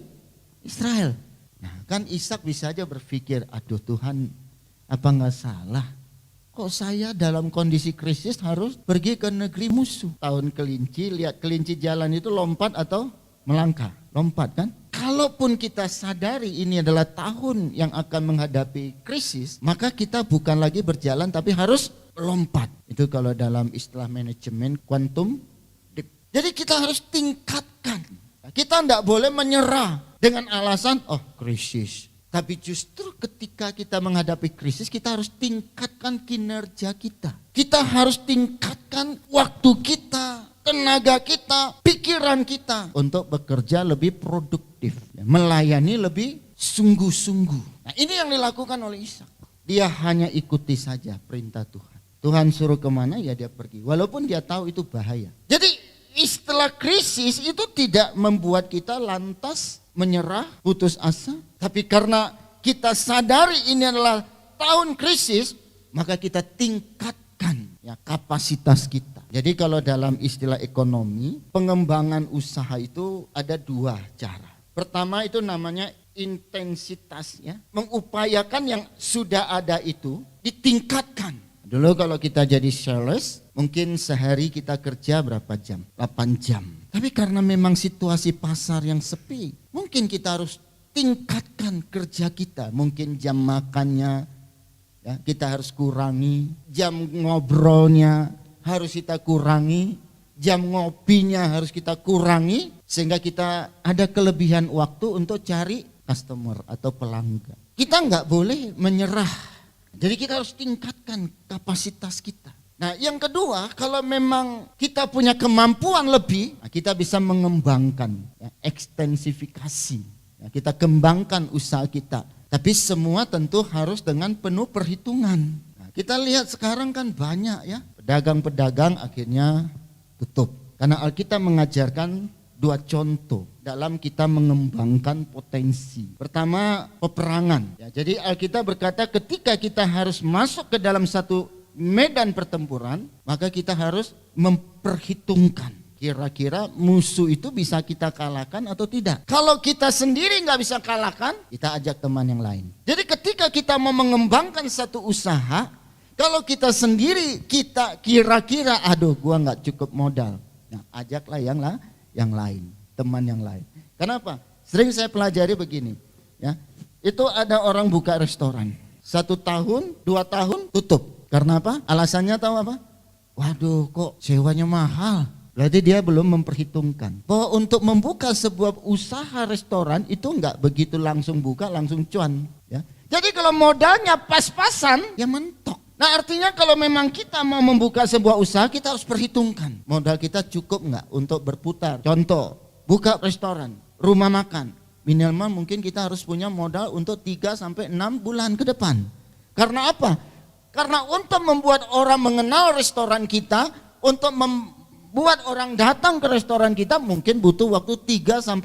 Israel. Nah, kan Ishak bisa aja berpikir, aduh Tuhan, apa nggak salah? Kok saya dalam kondisi krisis harus pergi ke negeri musuh? Tahun kelinci, lihat kelinci jalan itu lompat atau melangkah? Lompat kan? kalaupun kita sadari ini adalah tahun yang akan menghadapi krisis, maka kita bukan lagi berjalan tapi harus lompat. Itu kalau dalam istilah manajemen quantum leap. Jadi kita harus tingkatkan. Kita tidak boleh menyerah dengan alasan, oh krisis. Tapi justru ketika kita menghadapi krisis, kita harus tingkatkan kinerja kita. Kita harus tingkatkan waktu kita, tenaga kita, pikiran kita untuk bekerja lebih produktif, melayani lebih sungguh-sungguh. Nah, ini yang dilakukan oleh Ishak. Dia hanya ikuti saja perintah Tuhan. Tuhan suruh kemana ya dia pergi, walaupun dia tahu itu bahaya. Jadi istilah krisis itu tidak membuat kita lantas menyerah, putus asa. Tapi karena kita sadari ini adalah tahun krisis, maka kita tingkatkan ya kapasitas kita. Jadi kalau dalam istilah ekonomi, pengembangan usaha itu ada dua cara. Pertama itu namanya intensitas ya, mengupayakan yang sudah ada itu ditingkatkan. Dulu kalau kita jadi sales, mungkin sehari kita kerja berapa jam? 8 jam. Tapi karena memang situasi pasar yang sepi, mungkin kita harus tingkatkan kerja kita. Mungkin jam makannya ya, kita harus kurangi, jam ngobrolnya harus kita kurangi, jam ngopinya harus kita kurangi, sehingga kita ada kelebihan waktu untuk cari customer atau pelanggan. Kita nggak boleh menyerah. Jadi kita harus tingkatkan kapasitas kita. Nah yang kedua, kalau memang kita punya kemampuan lebih, kita bisa mengembangkan, ya, ekstensifikasi. Ya, kita kembangkan usaha kita. Tapi semua tentu harus dengan penuh perhitungan. Nah, kita lihat sekarang kan banyak ya, pedagang-pedagang akhirnya tutup. Karena Alkitab mengajarkan dua contoh dalam kita mengembangkan potensi. Pertama, peperangan. Ya, jadi Alkitab berkata ketika kita harus masuk ke dalam satu medan pertempuran, maka kita harus memperhitungkan. Kira-kira musuh itu bisa kita kalahkan atau tidak. Kalau kita sendiri nggak bisa kalahkan, kita ajak teman yang lain. Jadi ketika kita mau mengembangkan satu usaha, kalau kita sendiri kita kira-kira, aduh gua nggak cukup modal. Nah ajaklah yang lain, teman yang lain. Kenapa? Sering saya pelajari begini, ya. Itu ada orang buka restoran, 1 tahun, 2 tahun tutup. Karena apa? Alasannya tahu apa? Waduh, kok sewanya mahal. Berarti dia belum memperhitungkan bahwa untuk membuka sebuah usaha restoran itu enggak begitu langsung buka, langsung cuan. Ya. Jadi kalau modalnya pas-pasan, ya mentok. Nah artinya kalau memang kita mau membuka sebuah usaha, kita harus perhitungkan. Modal kita cukup enggak untuk berputar. Contoh, buka restoran, rumah makan. Minimal mungkin kita harus punya modal untuk 3-6 bulan ke depan. Karena apa? Karena untuk membuat orang mengenal restoran kita, untuk membuat orang datang ke restoran kita mungkin butuh waktu 3-6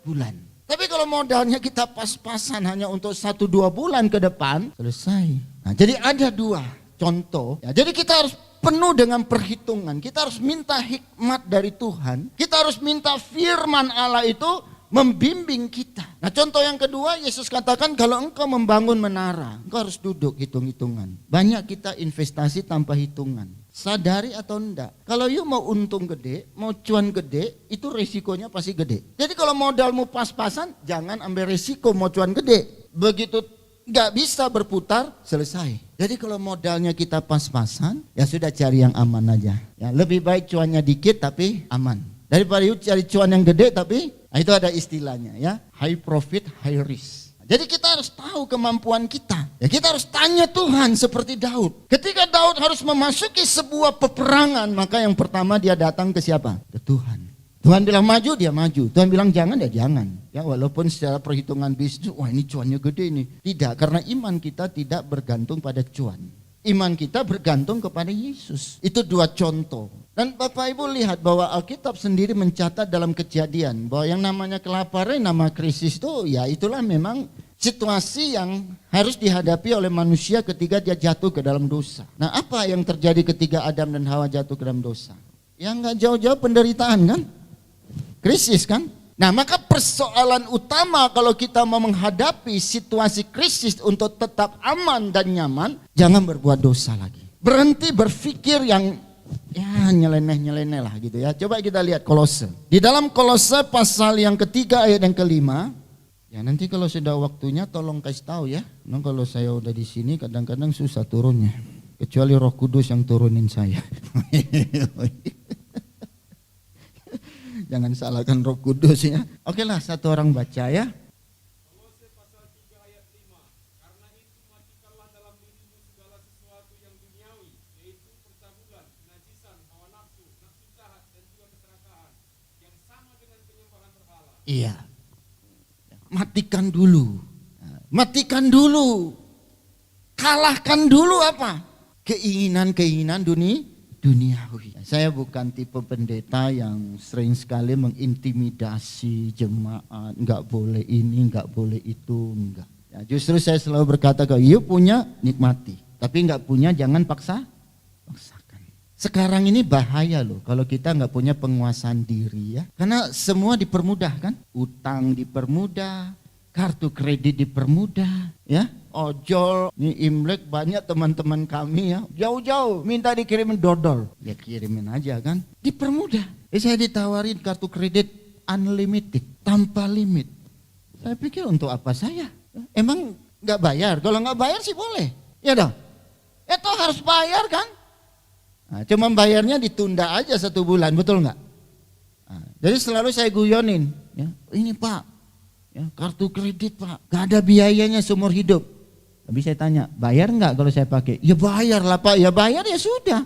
bulan. Tapi kalau modalnya kita pas-pasan hanya untuk 1-2 bulan ke depan, selesai. Nah, jadi ada dua contoh. Ya, jadi kita harus penuh dengan perhitungan. Kita harus minta hikmat dari Tuhan. Kita harus minta firman Allah itu membimbing kita. Nah contoh yang kedua, Yesus katakan kalau engkau membangun menara, engkau harus duduk hitung-hitungan. Banyak kita investasi tanpa hitungan. Sadari atau enggak, kalau you mau untung gede, mau cuan gede, itu resikonya pasti gede. Jadi kalau modalmu pas-pasan, jangan ambil resiko mau cuan gede. Begitu enggak bisa berputar, selesai. Jadi kalau modalnya kita pas-pasan, ya sudah cari yang aman aja. Ya, lebih baik cuannya dikit tapi aman. Daripada you cari cuan yang gede tapi, nah itu ada istilahnya ya, high profit, high risk. Jadi kita harus tahu kemampuan kita. Ya kita harus tanya Tuhan seperti Daud. Ketika Daud harus memasuki sebuah peperangan, maka yang pertama dia datang ke siapa? Ke Tuhan. Tuhan bilang maju, dia maju. Tuhan bilang jangan, ya jangan. Ya walaupun secara perhitungan bisnis, wah ini cuannya gede nih. Tidak, karena iman kita tidak bergantung pada cuan. Iman kita bergantung kepada Yesus. Itu dua contoh. Dan Bapak Ibu lihat bahwa Alkitab sendiri mencatat dalam Kejadian bahwa yang namanya kelaparan, nama krisis itu ya itulah memang situasi yang harus dihadapi oleh manusia ketika dia jatuh ke dalam dosa. Nah apa yang terjadi ketika Adam dan Hawa jatuh ke dalam dosa? Ya nggak jauh-jauh penderitaan kan? Krisis kan? Nah maka persoalan utama kalau kita mau menghadapi situasi krisis untuk tetap aman dan nyaman, jangan berbuat dosa lagi. Berhenti berpikir yang ya nyeleneh-nyeleneh lah gitu ya. Coba kita lihat Kolose. Di dalam Kolose pasal yang ketiga ayat yang kelima. Ya nanti kalau sudah waktunya tolong kasih tahu ya. Nah, kalau saya udah di sini kadang-kadang susah turunnya. Kecuali Roh Kudus yang turunin saya. Jangan salahkan Roh Kudus ya. Oke lah, satu orang baca ya. Kolose pasal 3 ayat 5. Karena itu matikanlah dalam dirimu segala sesuatu yang duniawi, yaitu percabulan, kenajisan, hawa nafsu, nafsu jahat, dan juga keserakahan, yang sama dengan penyembahan berhala. Iya. Matikan dulu. Matikan dulu. Kalahkan dulu apa? Keinginan-keinginan duniawi. Saya bukan tipe pendeta yang sering sekali mengintimidasi jemaat, enggak boleh ini, enggak boleh itu, enggak. Ya, justru saya selalu berkata, kalau you punya nikmati, tapi enggak punya jangan paksakan. Sekarang ini bahaya loh kalau kita enggak punya penguasaan diri ya. Karena semua dipermudah kan? Utang dipermudah, kartu kredit dipermudah ya. Ojol, ini Imlek banyak teman-teman kami ya, jauh-jauh minta dikirimin dodol. Ya kirimin aja kan, dipermudah. Saya ditawarin kartu kredit unlimited, tanpa limit. Saya pikir untuk apa saya? Emang nggak bayar? Kalau nggak bayar sih boleh, ya dong. Itu harus bayar kan? Nah, cuma bayarnya ditunda aja 1 bulan, betul nggak? Nah, jadi selalu saya guyonin, ya, ini Pak, ya, kartu kredit Pak, gak ada biayanya seumur hidup. Tapi saya tanya, bayar nggak kalau saya pakai? Ya bayar lah Pak, ya bayar ya sudah.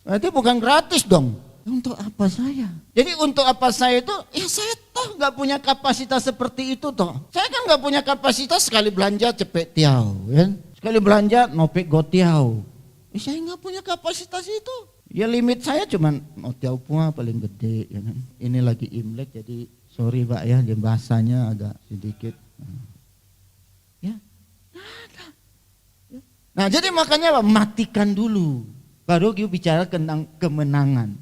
Berarti bukan gratis dong. Untuk apa saya? Jadi untuk apa saya itu? Ya saya toh nggak punya kapasitas seperti itu toh. Saya kan nggak punya kapasitas sekali belanja cepet tiau, ya. Sekali belanja nopek gotiau. Saya nggak punya kapasitas itu. Ya limit saya cuman notiau pua paling gede, ya kan. Ini lagi Imlek jadi sorry Pak ya, bahasanya agak sedikit. Ya. Nah jadi makanya matikan dulu, baru kita bicara tentang kemenangan.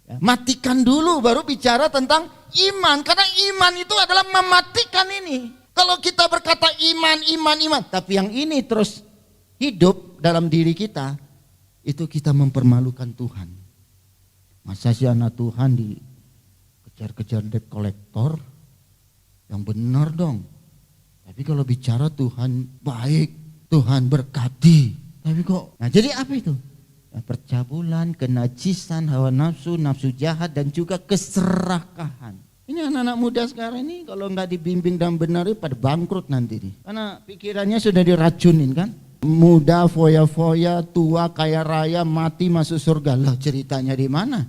Ya, matikan dulu, baru bicara tentang iman, karena iman itu adalah mematikan ini. Kalau kita berkata iman, tapi yang ini terus hidup dalam diri kita, itu kita mempermalukan Tuhan. Masa sih anak Tuhan dikejar-kejar debt collector? Yang benar dong. Tapi kalau bicara Tuhan baik, Tuhan berkati. Tapi kok, nah jadi apa itu? Ya, percabulan, kenajisan, hawa nafsu, nafsu jahat, dan juga keserakahan. Ini anak-anak muda sekarang ini kalau nggak dibimbing dan benar pada bangkrut nanti nih. Karena pikirannya sudah diracunin kan. Muda foya-foya, tua kaya raya, mati masuk surga. Lah ceritanya di mana?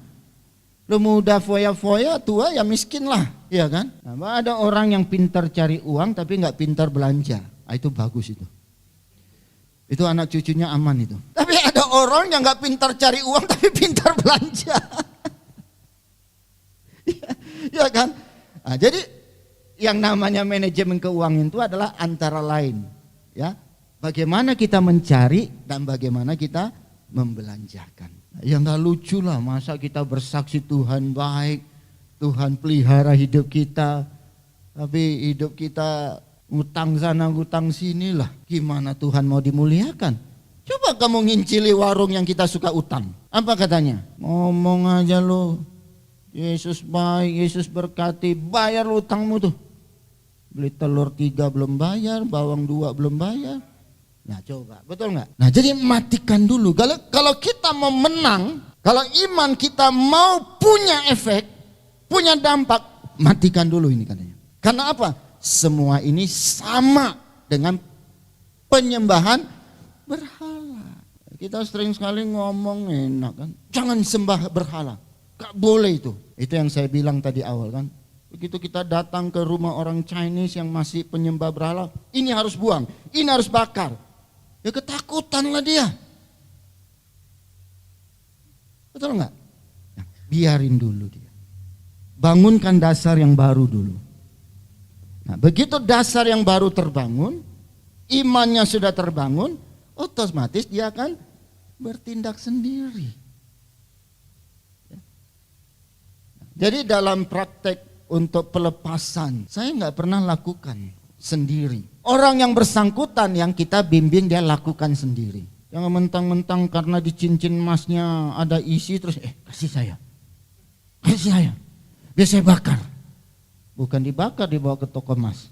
Lu muda foya-foya, tua ya miskin lah, ya kan? Nah, ada orang yang pintar cari uang tapi nggak pintar belanja. Nah, itu bagus itu. Itu anak cucunya aman itu. Tapi ada orang yang nggak pintar cari uang tapi pintar belanja. Ya kan? Nah, jadi yang namanya manajemen keuangan itu adalah antara lain, ya, bagaimana kita mencari dan bagaimana kita membelanjakan. Ya nggak lucu lah, masa kita bersaksi Tuhan baik, Tuhan pelihara hidup kita, tapi hidup kita ngutang sana ngutang sini lah. Gimana Tuhan mau dimuliakan? Coba kamu ngincili warung yang kita suka utang. Apa katanya? Ngomong aja lo, Yesus baik, Yesus berkati, bayar lu utangmu tuh. Beli telur 3 belum bayar, bawang 2 belum bayar. Nah coba, betul nggak? Nah jadi matikan dulu. Kalau kita mau menang, kalau iman kita mau punya efek, punya dampak, matikan dulu ini katanya. Karena apa? Semua ini sama dengan penyembahan berhala. Kita sering sekali ngomong enak kan, jangan sembah berhala. Gak boleh itu. Itu yang saya bilang tadi awal kan. Begitu kita datang ke rumah orang Chinese yang masih penyembah berhala, ini harus buang, ini harus bakar. Ya ketakutanlah dia. Betul nggak? Nah, biarin dulu dia. Bangunkan dasar yang baru dulu. Nah, begitu dasar yang baru terbangun, imannya sudah terbangun, otomatis dia akan bertindak sendiri. Jadi dalam praktek untuk pelepasan, saya nggak pernah lakukan sendiri. Orang yang bersangkutan yang kita bimbing dia lakukan sendiri. Jangan mentang-mentang karena di cincin emasnya ada isi terus kasih saya. Biar saya bakar. Bukan dibakar, dibawa ke toko emas.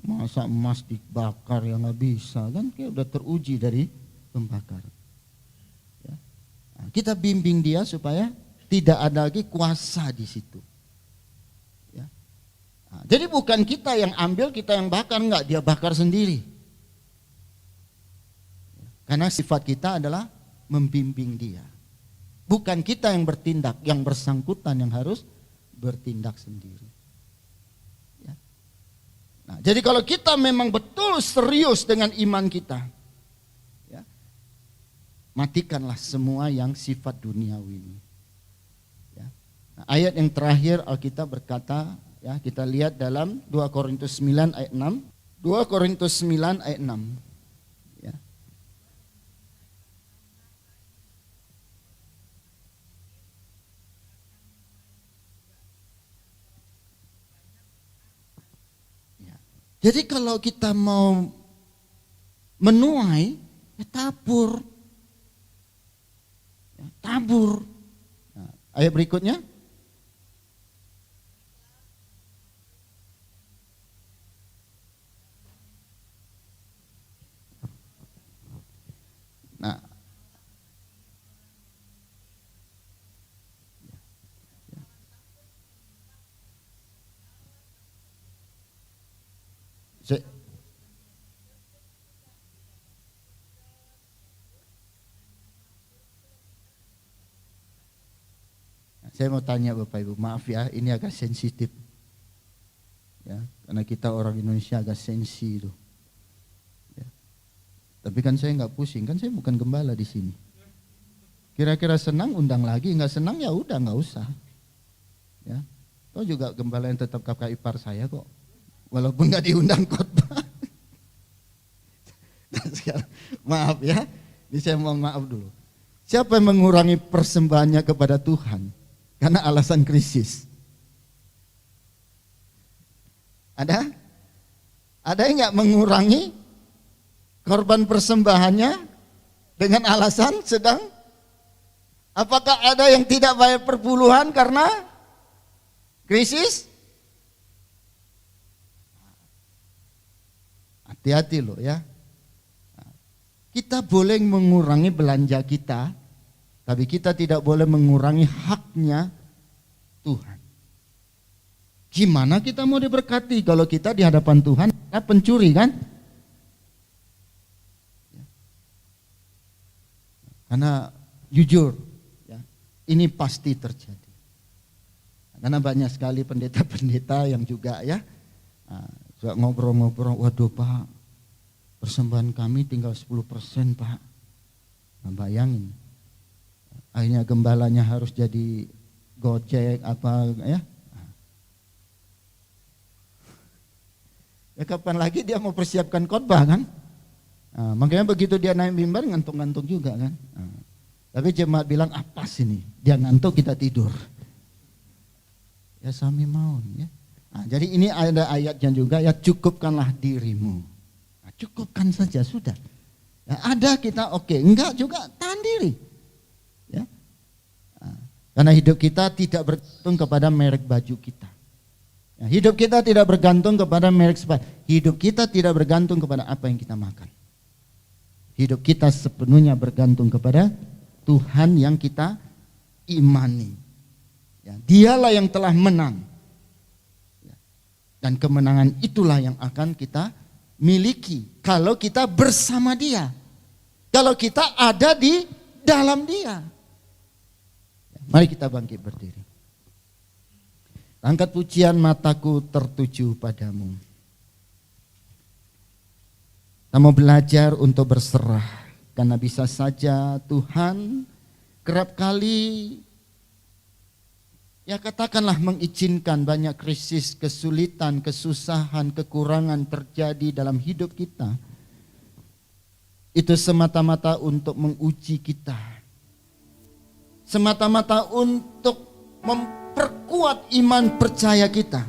Masa emas dibakar ya nggak bisa kan? Kayak udah teruji dari pembakar. Ya. Nah, kita bimbing dia supaya tidak ada lagi kuasa di situ. Ya. Nah, jadi bukan kita yang ambil, kita yang bakar, enggak, dia bakar sendiri. Karena sifat kita adalah membimbing dia. Bukan kita yang bertindak, yang bersangkutan yang harus bertindak sendiri. Ya. Nah, jadi kalau kita memang betul serius dengan iman kita, ya, matikanlah semua yang sifat duniawi ini. Ya. Nah, ayat yang terakhir Alkitab berkata, ya, kita lihat dalam 2 Korintus 9 ayat 6. 2 Korintus 9 ayat 6. Jadi kalau kita mau menuai, ya tabur. Ya, tabur. Nah, ayat berikutnya. Nah, saya mau tanya Bapak Ibu, maaf ya, ini agak sensitif. Ya, karena kita orang Indonesia agak sensi itu. Ya. Tapi kan saya nggak pusing, kan saya bukan gembala di sini. Kira-kira senang undang lagi, nggak senang ya udah nggak usah. Ya, toh juga gembala yang tetap kakak ipar saya kok, walaupun nggak diundang khotbah. Maaf ya, ini saya mohon maaf dulu. Siapa yang mengurangi persembahannya kepada Tuhan karena alasan krisis? Ada? Ada yang nggak mengurangi korban persembahannya dengan alasan sedang? Apakah ada yang tidak bayar perpuluhan karena krisis? Hati-hati loh ya. Kita boleh mengurangi belanja kita, tapi kita tidak boleh mengurangi haknya Tuhan. Gimana kita mau diberkati kalau kita di hadapan Tuhan kita pencuri kan? Karena jujur, ya, ini pasti terjadi. Karena banyak sekali pendeta-pendeta yang juga ya suka ngobrol-ngobrol, waduh Pak, persembahan kami tinggal 10% Pak. Nah, bayangin. Akhirnya gembalanya harus jadi Gojek apa ya. Ya kapan lagi dia mau persiapkan khotbah kan? Nah, makanya begitu dia naik mimbar ngantuk-ngantuk juga kan. Nah, tapi jemaat bilang apa sih nih? Dia ngantuk kita tidur. Ya sami maun ya. Nah, jadi ini ada ayatnya juga ya, cukupkanlah dirimu. Cukupkan saja sudah. Ya, ada kita oke, enggak juga tahan diri. Ya. Nah, karena hidup kita tidak bergantung kepada merek baju kita. Ya, hidup kita tidak bergantung kepada merek sepatu. Hidup kita tidak bergantung kepada apa yang kita makan. Hidup kita sepenuhnya bergantung kepada Tuhan yang kita imani. Ya, dialah yang telah menang. Ya, dan kemenangan itulah yang akan kita miliki kalau kita bersama Dia, kalau kita ada di dalam Dia. Mari kita bangkit berdiri. Angkat pujian, mataku tertuju padamu. Kita mau belajar untuk berserah, karena bisa saja Tuhan kerap kali ya katakanlah mengizinkan banyak krisis, kesulitan, kesusahan, kekurangan terjadi dalam hidup kita. Itu semata-mata untuk menguji kita. Semata-mata untuk memperkuat iman percaya kita.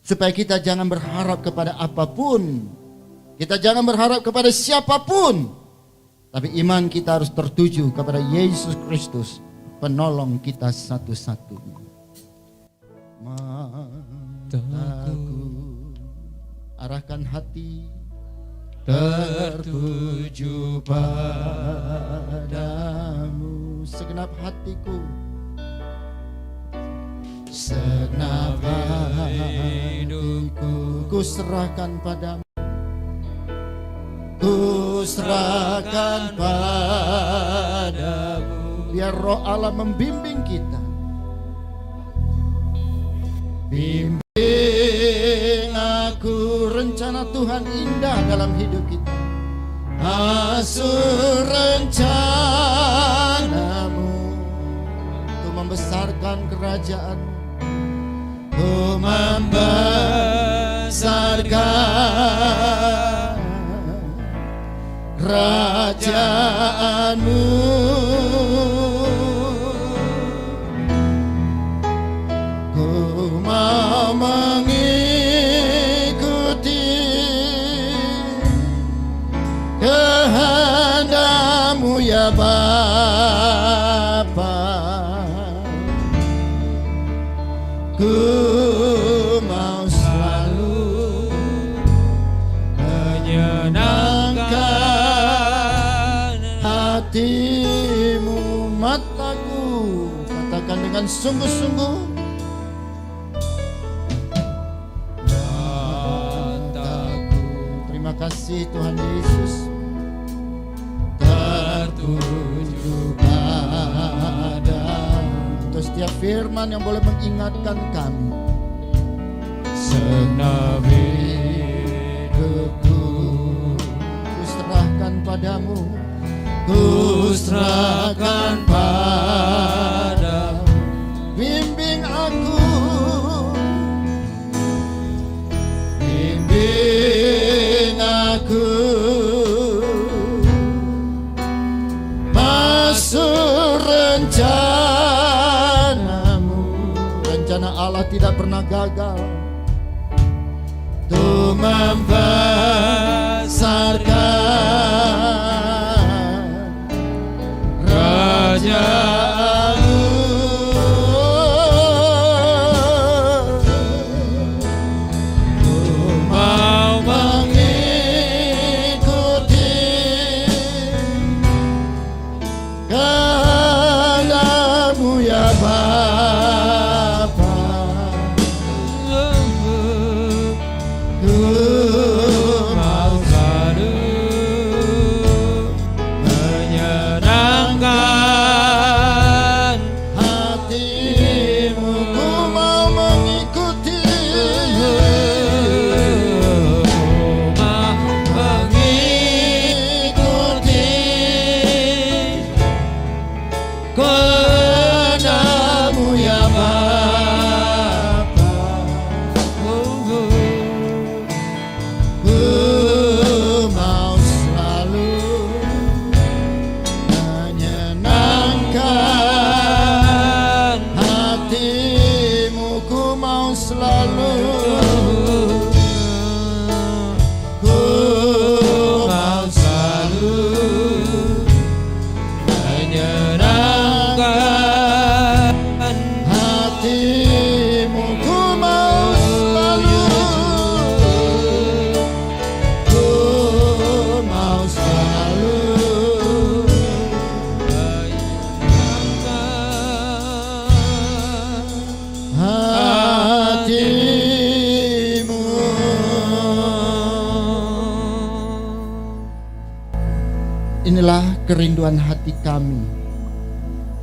Supaya kita jangan berharap kepada apapun. Kita jangan berharap kepada siapapun, tapi iman kita harus tertuju kepada Yesus Kristus, penolong kita satu-satunya. Mataku arahkan hati tertuju padamu, segenap hatiku, segenap hidupku ku serahkan padamu, ku serahkan padamu. Biar Roh Allah membimbing kita, bimbing aku, rencana Tuhan indah dalam hidup kita. Asuh rencanamu untuk membesarkan kerajaan-Mu, untuk membesarkan kerajaan-Mu. Ku mau mengikuti kehendak-Mu ya Bapa. Ku mau selalu menyenangkan hati-Mu. Mataku, katakan dengan sungguh-sungguh, mataku. Terima kasih Tuhan Yesus, tertuju pada untuk setiap firman yang boleh mengingatkan kami. Segenap hidupku ku serahkan padamu, ku serahkan padamu. Bimbing aku, bimbing aku masuk rencana-Mu. Rencana Allah tidak pernah gagal untuk membesarkan kerajaan-Mu. Ku mau mengikuti kehendak-Mu ya Bapa. Ku mau selalu menyenangkan hati-Mu. Ku mau mengikuti, kehendak-Mu ya Bapa. Ku mau selalu menyenangkan hati-Mu. Ku mau selalu, ku mau selalu menyenangkan hati-Mu. Ku mau selalu, ku mau selalu hati-Mu. Inilah kerinduan hati kami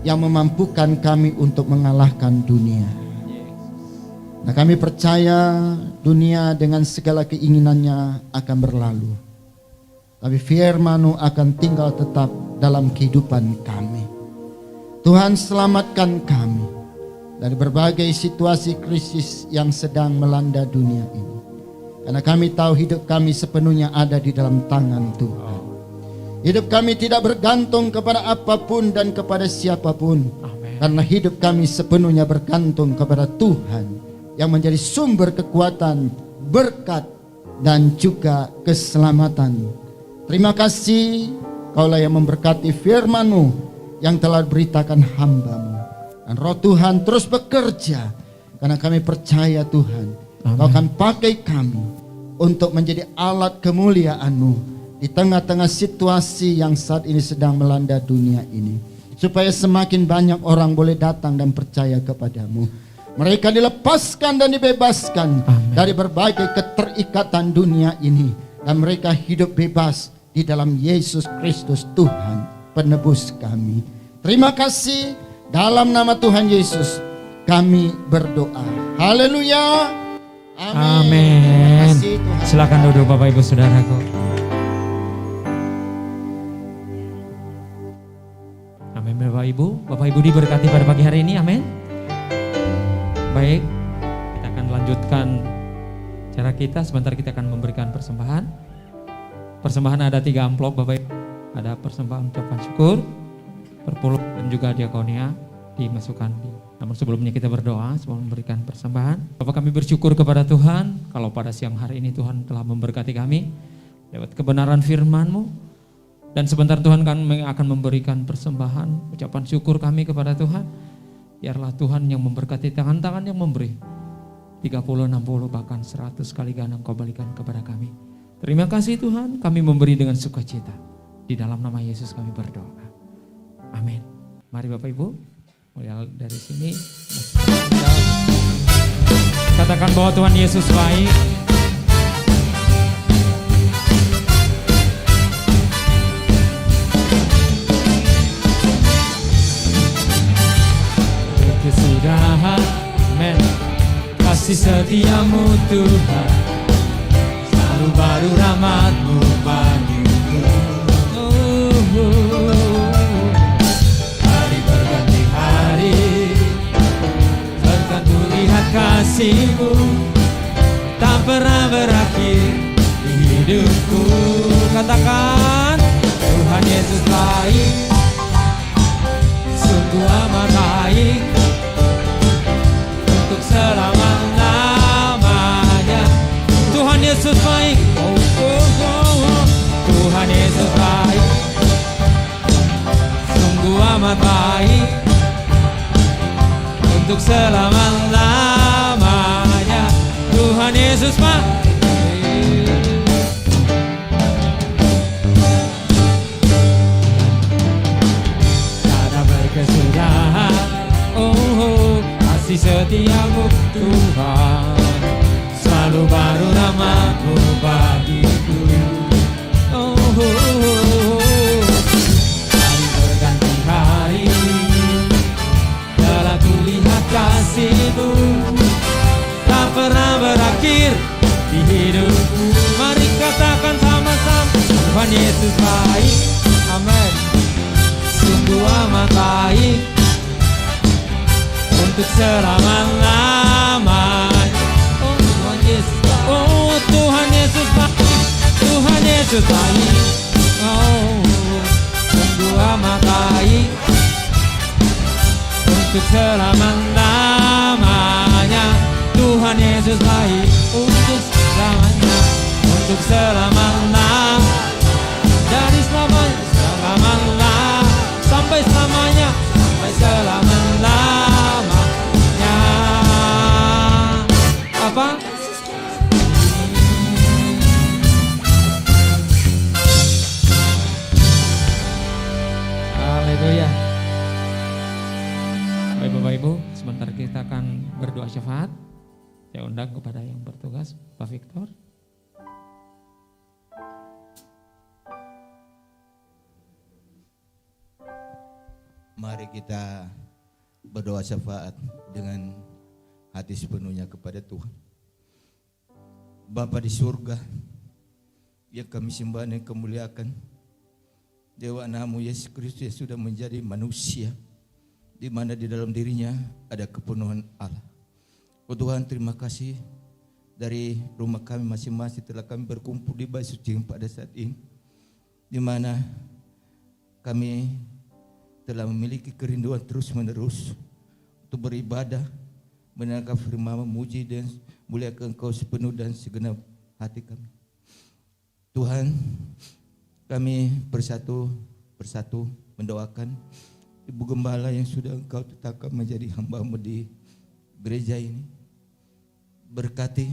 yang memampukan kami untuk mengalahkan dunia. Nah, kami percaya dunia dengan segala keinginannya akan berlalu, tapi firman-Mu akan tinggal tetap dalam kehidupan kami. Tuhan, selamatkan kami dari berbagai situasi krisis yang sedang melanda dunia ini, karena kami tahu hidup kami sepenuhnya ada di dalam tangan Tuhan. Hidup kami tidak bergantung kepada apapun dan kepada siapapun. Karena hidup kami sepenuhnya bergantung kepada Tuhan yang menjadi sumber kekuatan, berkat, dan juga keselamatan. Terima kasih, Kaulah yang memberkati firman-Mu yang telah diberitakan hamba-Mu. Dan Roh Tuhan terus bekerja, karena kami percaya Tuhan, Kau akan pakai kami untuk menjadi alat kemuliaan-Mu di tengah-tengah situasi yang saat ini sedang melanda dunia ini. Supaya semakin banyak orang boleh datang dan percaya kepadamu. Mereka dilepaskan dan dibebaskan dari berbagai keterikatan dunia ini. Dan mereka hidup bebas di dalam Yesus Kristus Tuhan penebus kami. Terima kasih, dalam nama Tuhan Yesus kami berdoa. Haleluya. Amin. Terima Amin. kasih, Tuhan. Silakan duduk Bapak Ibu Saudaraku. Amin Bapak Ibu diberkati pada pagi hari ini, amin. Baik, kita akan lanjutkan cara kita. Sebentar kita akan memberikan persembahan. Persembahan ada 3 amplop Bapak Ibu. Ada persembahan ucapan syukur, perpuluhan dan juga diakonia dimasukkan di. Namun sebelumnya kita berdoa sebelum memberikan persembahan. Bapak, kami bersyukur kepada Tuhan kalau pada siang hari ini Tuhan telah memberkati kami lewat kebenaran firman-Mu. Dan sebentar Tuhan kami akan memberikan persembahan ucapan syukur kami kepada Tuhan. Biarlah Tuhan yang memberkati, tangan-tangan yang memberi 30, 60 bahkan 100 kali ganda Engkau balikan kepada kami. Terima kasih Tuhan, kami memberi dengan sukacita. Di dalam nama Yesus kami berdoa. Amin. Mari Bapak Ibu, mulai dari sini. Katakan bahwa Tuhan Yesus baik. Kesudahan, amin. Kasih setiamu Tuhan, selalu baru rahmat-Mu bagiku. Hari berganti hari, berkat lihat kasih-Mu tak pernah berakhir di hidupku. Katakan, Tuhan Yesus baik, sungguh amat baik, untuk selama-lamanya. Tuhan Yesus baik, oh, oh, oh, oh. Tuhan Yesus baik, sungguh amat baik, untuk selama-lamanya. Tuhan Yesus baik. Tiada berkesudahan, oh, oh. Kasih setiamu Tuhan, selalu baru rahmat-Mu bagiku. Oh, oh, oh. Hari berganti hari, telah kulihat kasih-Mu tak pernah berakhir di hidupku. Mari katakan sama-sama, Tuhan Yesus baik, amin. Sungguh amat baik, untuk selama-lamanya. Oh Tuhan Yesus, oh Tuhan Yesus baik, Tuhan Yesus baik, oh sungguh amat baik, untuk selama-lamanya. Tuhan Yesus baik, untuk selamanya, untuk selama-lamanya, dari selamanya, selama-lamanya, sampai selamanya, sampai selama-lamanya. Apa? Haleluya. Baik Bapak Ibu, sebentar kita akan berdoa syafaat. Saya undang kepada yang bertugas, Pak Victor. Mari kita berdoa syafaat dengan hati sepenuhnya kepada Tuhan. Bapa di surga, yang kami sembah dan kemuliakan, Dewa Namu Yesus Kristus yang sudah menjadi manusia, di mana di dalam dirinya ada kepenuhan Allah. Oh Tuhan, terima kasih dari rumah kami masing-masing telah kami berkumpul di bait suci pada saat ini, di mana kami telah memiliki kerinduan terus-menerus untuk beribadah, mendengarkan firman, memuji dan muliakan Engkau sepenuh dan segenap hati kami. Tuhan, kami persatu mendoakan Ibu Gembala yang sudah Engkau tetapkan menjadi hamba-Mu di gereja ini. Berkati,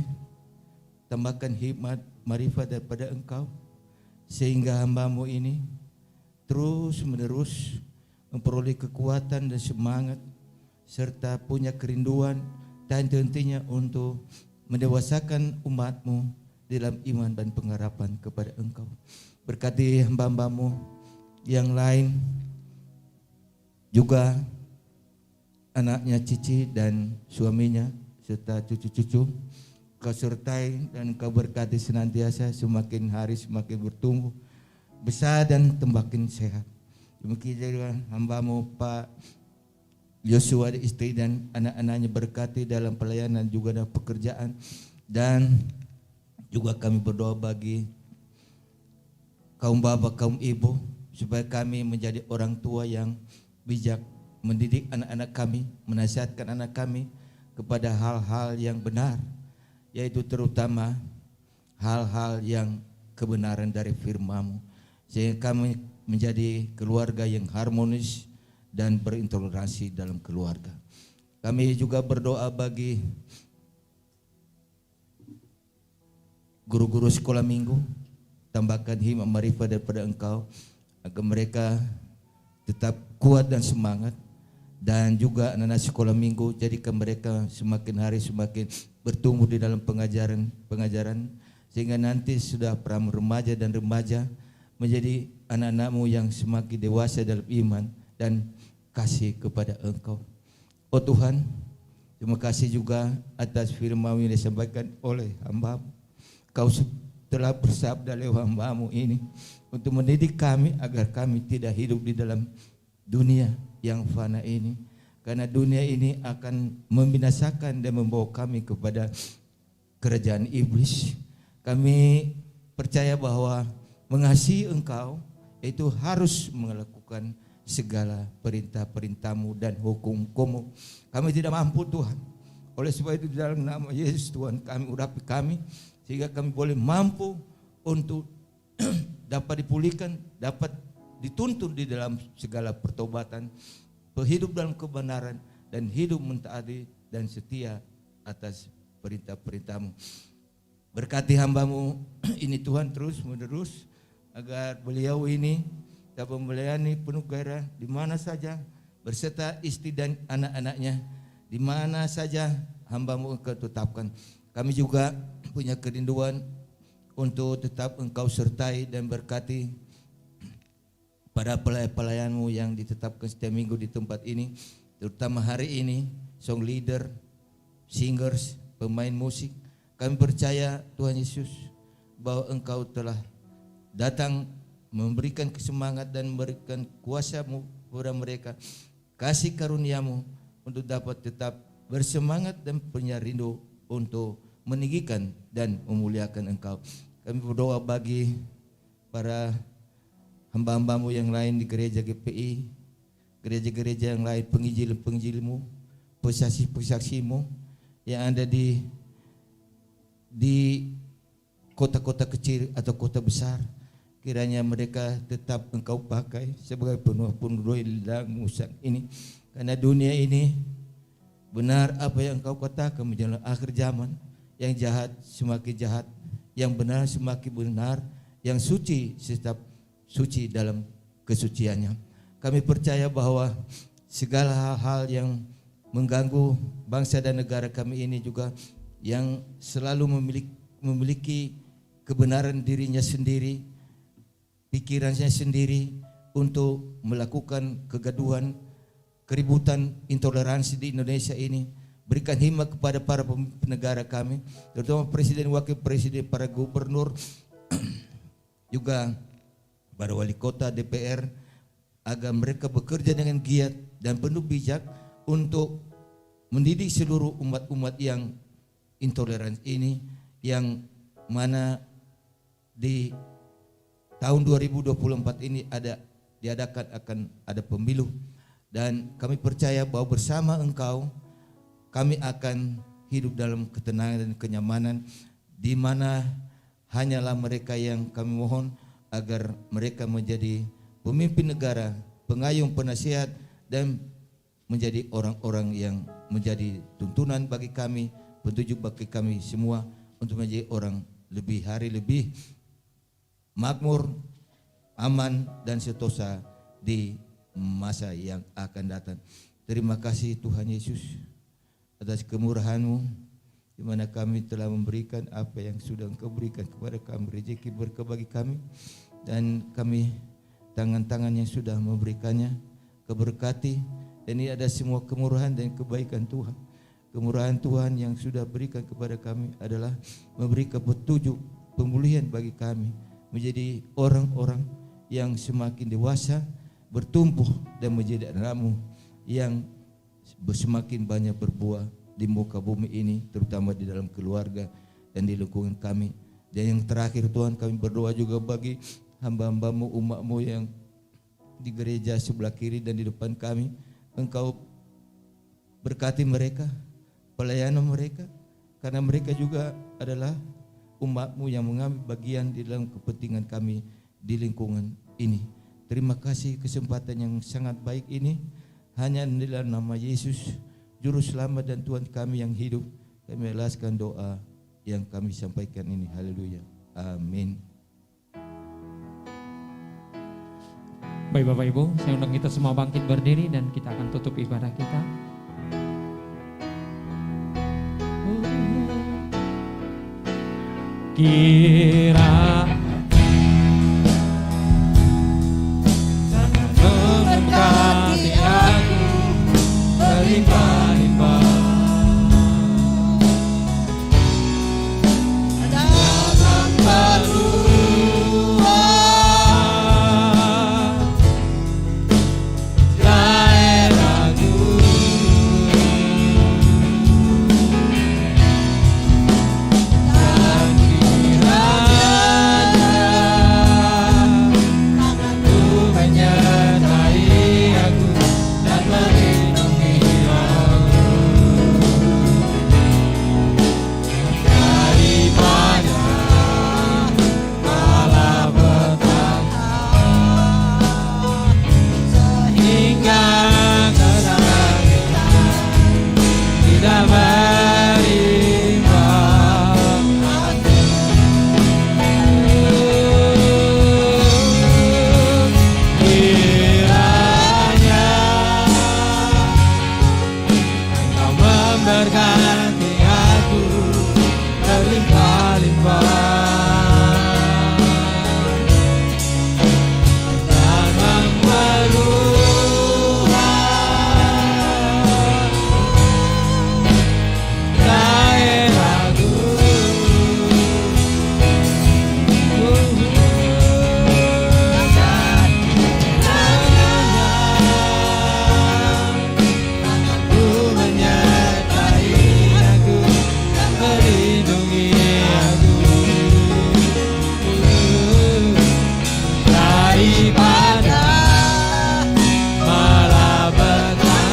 tambahkan hikmat, marifat daripada Engkau, sehingga hamba-Mu ini terus menerus memperoleh kekuatan dan semangat, serta punya kerinduan dan hentinya untuk mendewasakan umat-Mu dalam iman dan pengharapan kepada Engkau. Berkati hamba-hamba-Mu yang lain, juga anaknya Cici dan suaminya serta cucu-cucu, Kau sertai dan Kau berkati senantiasa, semakin hari semakin bertumbuh besar dan semakin sehat. Demikian juga hamba-Mu Pak Yosua, istri dan anak-anaknya, berkati dalam pelayanan juga dalam pekerjaan. Dan juga kami berdoa bagi kaum bapa, kaum ibu, supaya kami menjadi orang tua yang bijak, mendidik anak-anak kami, menasihatkan anak kami kepada hal-hal yang benar, yaitu terutama hal-hal yang kebenaran dari firman-Mu, sehingga kami menjadi keluarga yang harmonis dan berintoleransi dalam keluarga. Kami juga berdoa bagi guru-guru sekolah minggu, tambahkan hikmat marifat daripada Engkau, agar mereka tetap kuat dan semangat. Dan juga anak-anak sekolah minggu, jadikan mereka semakin hari semakin bertumbuh di dalam pengajaran, sehingga nanti sudah pram remaja dan remaja menjadi anak-anak-Mu yang semakin dewasa dalam iman dan kasih kepada Engkau. Oh Tuhan, terima kasih juga atas firman yang disampaikan oleh hamba-Mu. Kau telah bersabda lewat hamba-Mu ini untuk mendidik kami agar kami tidak hidup di dalam dunia yang fana ini, karena dunia ini akan membinasakan dan membawa kami kepada kerajaan iblis. Kami percaya bahwa mengasihi Engkau itu harus melakukan segala perintah-perintah-Mu dan hukum-Mu. Kami tidak mampu Tuhan. Oleh sebab itu di dalam nama Yesus Tuhan kami urapi kami, sehingga kami boleh mampu untuk dapat dipulihkan, dapat dituntun di dalam segala pertobatan, hidup dalam kebenaran, dan hidup mentaati dan setia atas perintah-perintah-Mu. Berkati hamba-Mu ini Tuhan terus menerus, agar beliau ini dapat melayani penuh gairah di mana saja, berserta istri dan anak-anaknya, di mana saja hamba-Mu Engkau tetapkan. Kami juga punya kerinduan untuk tetap Engkau sertai dan berkati para pelayan-Mu yang ditetapkan setiap minggu di tempat ini, terutama hari ini, song leader, singers, pemain musik. Kami percaya Tuhan Yesus bahwa Engkau telah datang memberikan kesemangat dan memberikan kuasa-Mu kepada mereka, kasih karunia-Mu untuk dapat tetap bersemangat dan punya rindu untuk meninggikan dan memuliakan Engkau. Kami berdoa bagi para hamba-hamba-Mu yang lain di gereja GPI, gereja-gereja yang lain, penginjil-penginjil-Mu, pesaksi-pesaksi-Mu yang ada di kota-kota kecil atau kota besar. Kiranya mereka tetap Engkau pakai sebagai penuh-penuh dalam musim ini, karena dunia ini benar apa yang Engkau katakan menjelang akhir zaman. Yang jahat semakin jahat, yang benar semakin benar, yang suci tetap suci dalam kesuciannya. Kami percaya bahwa segala hal-hal yang mengganggu bangsa dan negara kami ini juga, yang selalu memiliki kebenaran dirinya sendiri, pikirannya sendiri untuk melakukan kegaduhan, keributan, intoleransi di Indonesia ini. Berikan hikmat kepada para pemimpin negara kami, terutama presiden, wakil presiden, para gubernur, juga para wali kota, DPR, agar mereka bekerja dengan giat dan penuh bijak untuk mendidik seluruh umat-umat yang intoleran ini, yang mana di tahun 2024 ini akan ada pemilu, dan kami percaya bahwa bersama Engkau kami akan hidup dalam ketenangan dan kenyamanan, di mana hanyalah mereka yang kami mohon agar mereka menjadi pemimpin negara, pengayom, penasihat, dan menjadi orang-orang yang menjadi tuntunan bagi kami, petunjuk bagi kami semua untuk menjadi orang hari lebih makmur, aman, dan sentosa di masa yang akan datang. Terima kasih Tuhan Yesus atas kemurahan-Mu, di mana kami telah memberikan apa yang sudah Engkau berikan kepada kami, rezeki berkah bagi kami, dan kami tangan-tangan yang sudah memberikannya keberkati. Dan ini ada semua kemurahan dan kebaikan Tuhan. Kemurahan Tuhan yang sudah berikan kepada kami adalah memberikan petunjuk, pemulihan bagi kami, menjadi orang-orang yang semakin dewasa, bertumbuh, dan menjadi anak-Mu yang semakin banyak berbuah di muka bumi ini, terutama di dalam keluarga dan di lingkungan kami. Dan yang terakhir Tuhan, kami berdoa juga bagi hamba-hamba-Mu, umat-Mu yang di gereja sebelah kiri dan di depan kami. Engkau berkati mereka, pelayanan mereka, karena mereka juga adalah umat-Mu yang mengambil bagian di dalam kepentingan kami di lingkungan ini. Terima kasih kesempatan yang sangat baik ini. Hanya di dalam nama Yesus, Juru Selamat dan Tuhan kami yang hidup, kami ikhlaskan doa yang kami sampaikan ini. Haleluya. Amin. Baik Bapak Ibu, saya undang kita semua bangkit berdiri dan kita akan tutup ibadah kita. Kira memberkati aku berlimpah-limpah, dalam peluang daerahku, dan kiranya tanganmu menyertai aku dan melindungi aku daripada malapetaka, sehingga kesakitan tidak berimbang. Kiranya Engkau memberkati aku berlimpah-limpah dan memperluas daerahku. Tanganmu menyertai aku dan melindungi aku daripada malapetaka,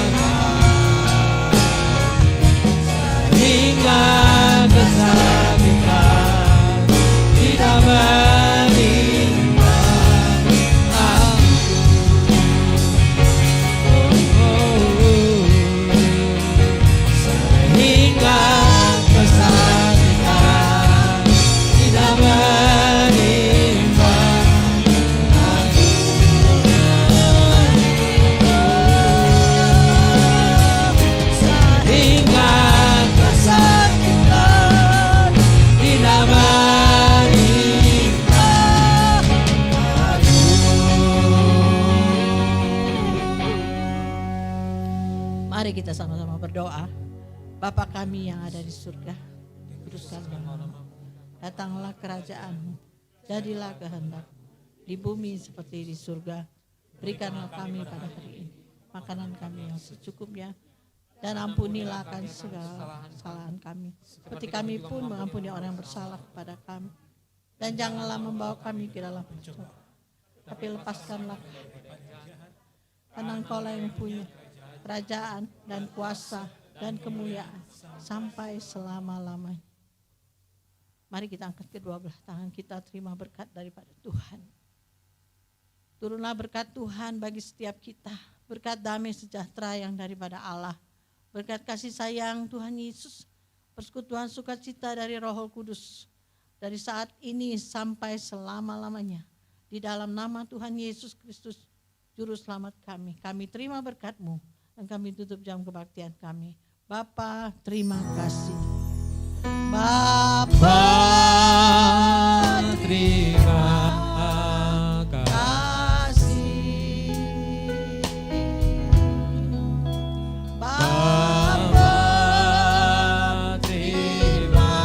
sehingga kesakitan tidak menimpa aku. Sehingga kesakitan tidak menimpa aku. Sehingga kesakitan tidak menimpa aku. Mari kita sama-sama berdoa. Bapa kami yang ada di surga, kuduskanlah namamu. Datanglah kerajaan-Mu, jadilah kehendak di bumi seperti di surga. Berikanlah kami pada hari ini makanan kami yang secukupnya, dan ampunilah akan segala kesalahan kami, seperti kami pun mengampuni orang yang bersalah kepada kami. Dan janganlah membawa kami ke dalam pencobaan, tapi lepaskanlah karena Engkau lah yang punya kerajaan dan kuasa dan kemuliaan sampai selama-lamanya. Mari kita angkat kedua belah tangan kita, terima berkat daripada Tuhan. Turunlah berkat Tuhan bagi setiap kita, berkat damai sejahtera yang daripada Allah, berkat kasih sayang Tuhan Yesus, persekutuan sukacita dari Roh Kudus, dari saat ini sampai selama-lamanya. Di dalam nama Tuhan Yesus Kristus, Juru Selamat kami. Kami terima berkat-Mu dan kami tutup jam kebaktian kami. Bapa, terima kasih. Bapa, terima kasih. Bapa, terima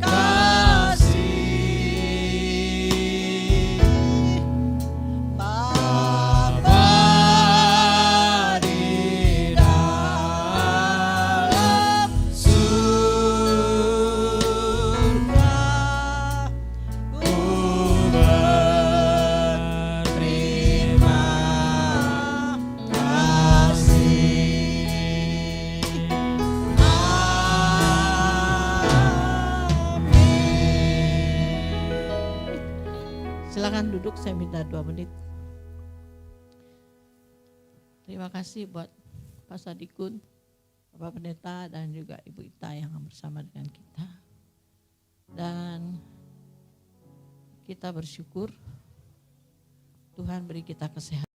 kasih. Bapa di dalam surga, ku berterima kasih. Amin. Silakan duduk, saya minta 2 menit. Terima kasih buat Pak Sadikun, Bapak Pendeta, dan juga Ibu Ita yang bersama dengan kita. Dan kita bersyukur Tuhan beri kita kesehatan.